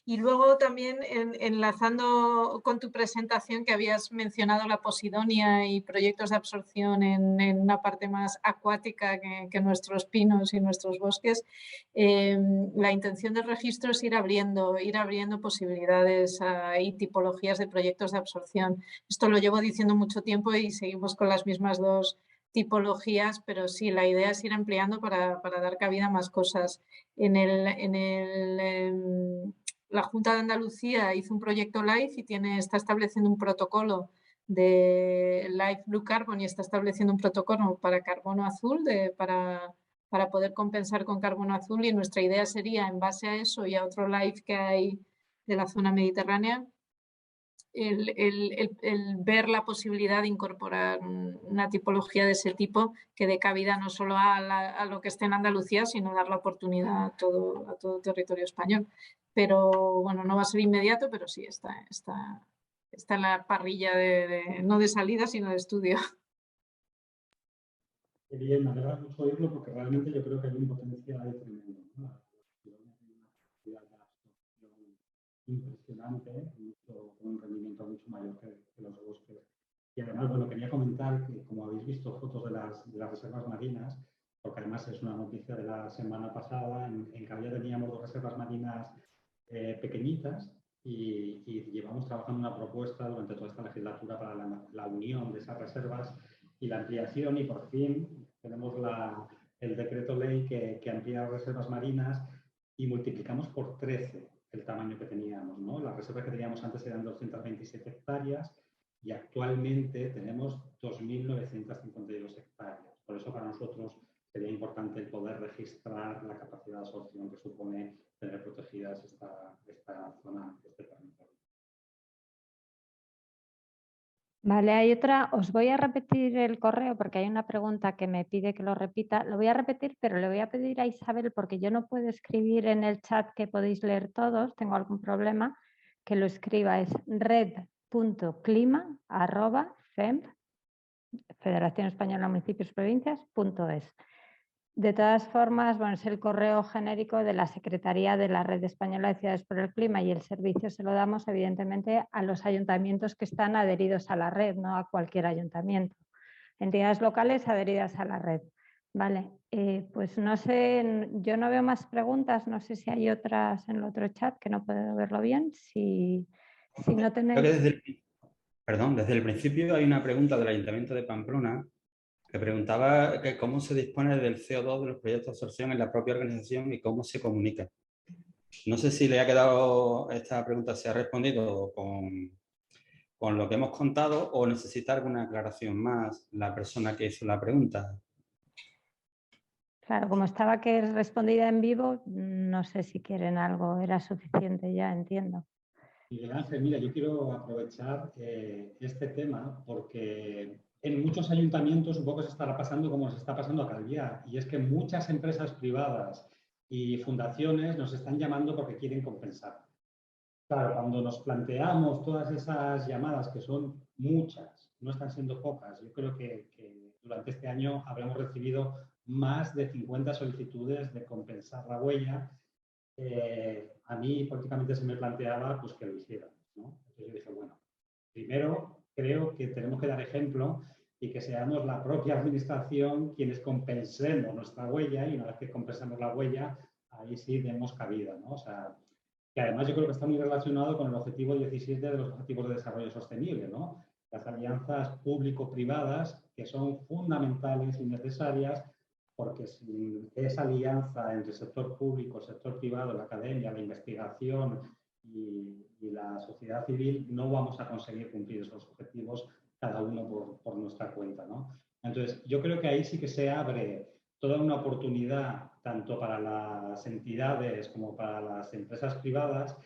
Y luego también enlazando con tu presentación que habías mencionado la posidonia y proyectos de absorción en una parte más acuática que nuestros pinos y nuestros bosques, la intención del registro es ir abriendo posibilidades y tipologías de proyectos de absorción. Esto lo llevo diciendo mucho tiempo y seguimos con las mismas dos tipologías, pero sí, la idea es ir ampliando para dar cabida a más cosas. La Junta de Andalucía hizo un proyecto LIFE y está estableciendo un protocolo de LIFE Blue Carbon y está estableciendo un protocolo para carbono azul para poder compensar con carbono azul, y nuestra idea sería, en base a eso y a otro LIFE que hay de la zona mediterránea, el ver la posibilidad de incorporar una tipología de ese tipo que dé cabida no solo a lo que esté en Andalucía, sino dar la oportunidad a todo territorio español. Pero bueno, no va a ser inmediato, pero sí está en la parrilla no de salida, sino de estudio. Qué bien, me alegra mucho oírlo porque realmente yo creo que hay un potencial ahí tremendo, ¿no? Impresionante, con un rendimiento mucho mayor que los bosques. Y además, bueno, quería comentar que, como habéis visto fotos de las reservas marinas, porque además es una noticia de la semana pasada, en Calella teníamos 2 reservas marinas pequeñitas y llevamos trabajando una propuesta durante toda esta legislatura para la unión de esas reservas y la ampliación, y por fin tenemos el decreto ley que amplía las reservas marinas y multiplicamos por 13 el tamaño que teníamos, ¿no? Las reservas que teníamos antes eran 227 hectáreas y actualmente tenemos 2.952 hectáreas. Por eso para nosotros sería importante el poder registrar la capacidad de absorción que supone tener protegidas esta zona, este territorio. Vale, hay otra. Os voy a repetir el correo porque hay una pregunta que me pide que lo repita. Lo voy a repetir, pero le voy a pedir a Isabel, porque yo no puedo escribir en el chat que podéis leer todos, tengo algún problema, que lo escriba. Es red.clima@femp, Federación Española de Municipios y Provincias.es. De todas formas, bueno, es el correo genérico de la Secretaría de la Red Española de Ciudades por el Clima, y el servicio se lo damos evidentemente a los ayuntamientos que están adheridos a la red, no a cualquier ayuntamiento. Entidades locales adheridas a la red. Vale, pues no sé, yo no veo más preguntas, no sé si hay otras en el otro chat que no puedo verlo bien. Si no tenéis... Desde el principio hay una pregunta del Ayuntamiento de Pamplona que preguntaba que cómo se dispone del CO2 de los proyectos de absorción en la propia organización y cómo se comunica. No sé si le ha quedado esta pregunta, se ha respondido con lo que hemos contado o necesita alguna aclaración más la persona que hizo la pregunta. Claro, como estaba que es respondida en vivo, no sé si quieren algo, era suficiente ya, entiendo. Miguel Ángel, mira, yo quiero aprovechar este tema porque en muchos ayuntamientos un poco se estará pasando como se está pasando a Calviá, y es que muchas empresas privadas y fundaciones nos están llamando porque quieren compensar. Claro, cuando nos planteamos todas esas llamadas, que son muchas, no están siendo pocas, yo creo que durante este año habremos recibido más de 50 solicitudes de compensar la huella. A mí políticamente se me planteaba pues, que lo hicieran, ¿no? Entonces yo dije, bueno, primero creo que tenemos que dar ejemplo y que seamos la propia administración quienes compensemos nuestra huella, y una vez que compensamos la huella, ahí sí demos cabida, ¿no? O sea, que además yo creo que está muy relacionado con el objetivo 17 de los Objetivos de Desarrollo Sostenible, ¿no? Las alianzas público-privadas, que son fundamentales y necesarias, porque sin esa alianza entre el sector público, el sector privado, la academia, la investigación y la sociedad civil, no vamos a conseguir cumplir esos objetivos cada uno por nuestra cuenta, ¿no? Entonces, yo creo que ahí sí que se abre toda una oportunidad tanto para las entidades como para las empresas privadas.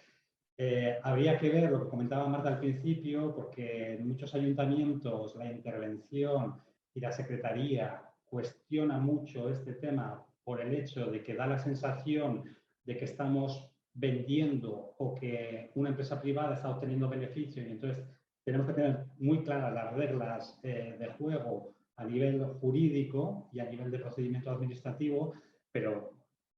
Habría que ver lo que comentaba Marta al principio, porque en muchos ayuntamientos la intervención y la secretaría cuestiona mucho este tema por el hecho de que da la sensación de que estamos vendiendo o que una empresa privada está obteniendo beneficio, y entonces tenemos que tener muy claras las reglas de juego a nivel jurídico y a nivel de procedimiento administrativo, pero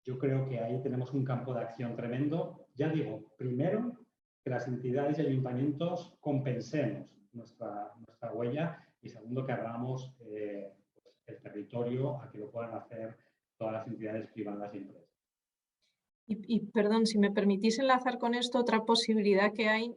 yo creo que ahí tenemos un campo de acción tremendo. Ya digo, primero, que las entidades y ayuntamientos compensemos nuestra huella, y segundo, que abramos el territorio a que lo puedan hacer todas las entidades privadas y empresas. Y perdón, si me permitís enlazar con esto, otra posibilidad que hay,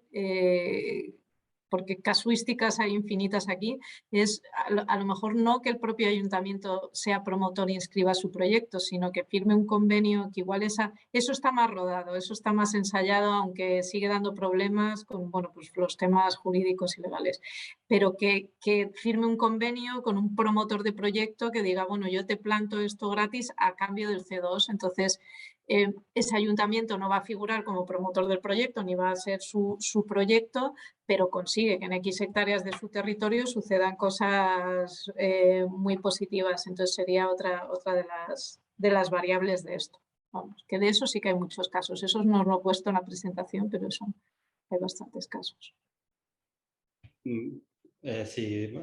porque casuísticas hay infinitas aquí, es a lo mejor no que el propio ayuntamiento sea promotor e inscriba su proyecto, sino que firme un convenio que igual eso está más rodado, eso está más ensayado, aunque sigue dando problemas con pues los temas jurídicos y legales, pero que firme un convenio con un promotor de proyecto que diga, bueno, yo te planto esto gratis a cambio del C2, entonces ese ayuntamiento no va a figurar como promotor del proyecto ni va a ser su proyecto, pero consigue que en X hectáreas de su territorio sucedan cosas muy positivas. Entonces sería otra de las variables de esto. Vamos, que de eso sí que hay muchos casos. Eso no lo he puesto en la presentación, pero eso hay bastantes casos. Sí,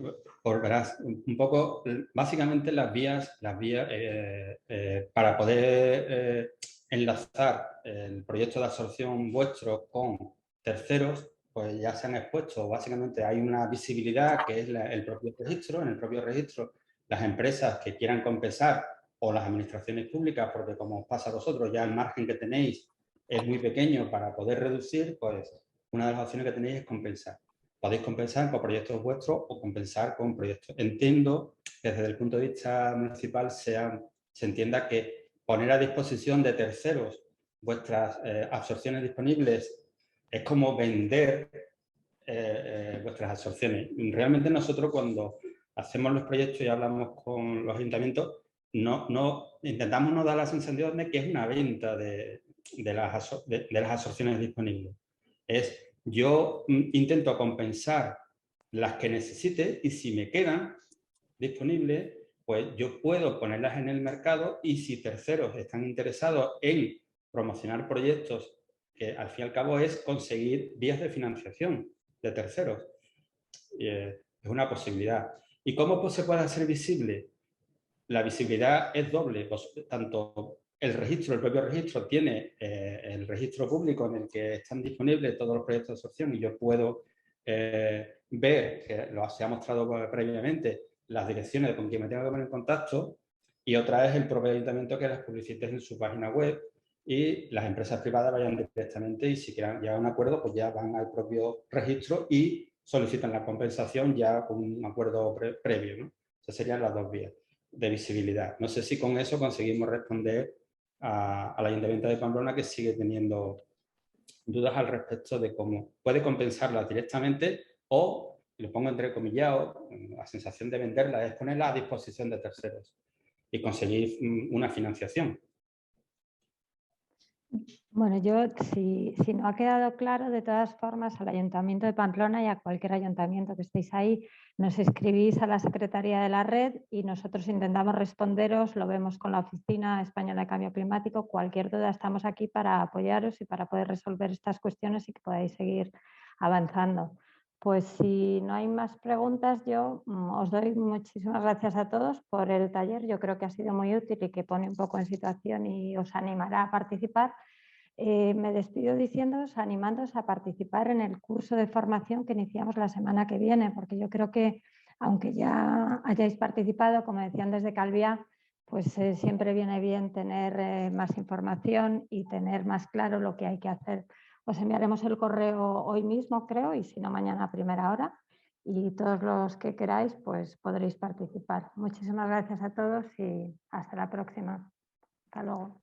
verás, un poco, básicamente las vías para poder enlazar el proyecto de absorción vuestro con terceros, pues ya se han expuesto. Básicamente hay una visibilidad que es el propio registro. En el propio registro, las empresas que quieran compensar o las administraciones públicas, porque como os pasa a vosotros, ya el margen que tenéis es muy pequeño para poder reducir, pues una de las opciones que tenéis es compensar. Podéis compensar con proyectos vuestros o compensar con proyectos. Entiendo que desde el punto de vista municipal se entienda que poner a disposición de terceros vuestras absorciones disponibles es como vender vuestras absorciones. Realmente nosotros cuando hacemos los proyectos y hablamos con los ayuntamientos, intentamos no dar la sensación de que es una venta de las absorciones disponibles. Yo intento compensar las que necesite y si me quedan disponibles, pues yo puedo ponerlas en el mercado, y si terceros están interesados en promocionar proyectos, que al fin y al cabo es conseguir vías de financiación de terceros. Es una posibilidad. ¿Y cómo se puede hacer visible? La visibilidad es doble, pues, tanto el propio registro tiene el registro público en el que están disponibles todos los proyectos de absorción y yo puedo ver, que se ha mostrado previamente, las direcciones con quien me tengo que poner en contacto, y otra es el propio ayuntamiento que las publicite en su página web y las empresas privadas vayan directamente, y si quieren llegar a un acuerdo, pues ya van al propio registro y solicitan la compensación ya con un acuerdo previo, ¿no? Esas serían las dos vías de visibilidad. No sé si con eso conseguimos responder al Ayuntamiento de Pamplona, que sigue teniendo dudas al respecto de cómo puede compensarlas directamente o, lo pongo entrecomillado, la sensación de venderla es ponerla a disposición de terceros y conseguir una financiación. Bueno, si no ha quedado claro, de todas formas, al Ayuntamiento de Pamplona y a cualquier ayuntamiento que estéis ahí, nos escribís a la Secretaría de la Red y nosotros intentamos responderos, lo vemos con la Oficina Española de Cambio Climático. Cualquier duda, estamos aquí para apoyaros y para poder resolver estas cuestiones y que podáis seguir avanzando. Pues si no hay más preguntas, yo os doy muchísimas gracias a todos por el taller. Yo creo que ha sido muy útil y que pone un poco en situación y os animará a participar. Me despido animándoos a participar en el curso de formación que iniciamos la semana que viene, porque yo creo que, aunque ya hayáis participado, como decían desde Calviá, pues siempre viene bien tener más información y tener más claro lo que hay que hacer. Os enviaremos el correo hoy mismo, creo, y si no, mañana a primera hora. Y todos los que queráis, pues podréis participar. Muchísimas gracias a todos y hasta la próxima. Hasta luego.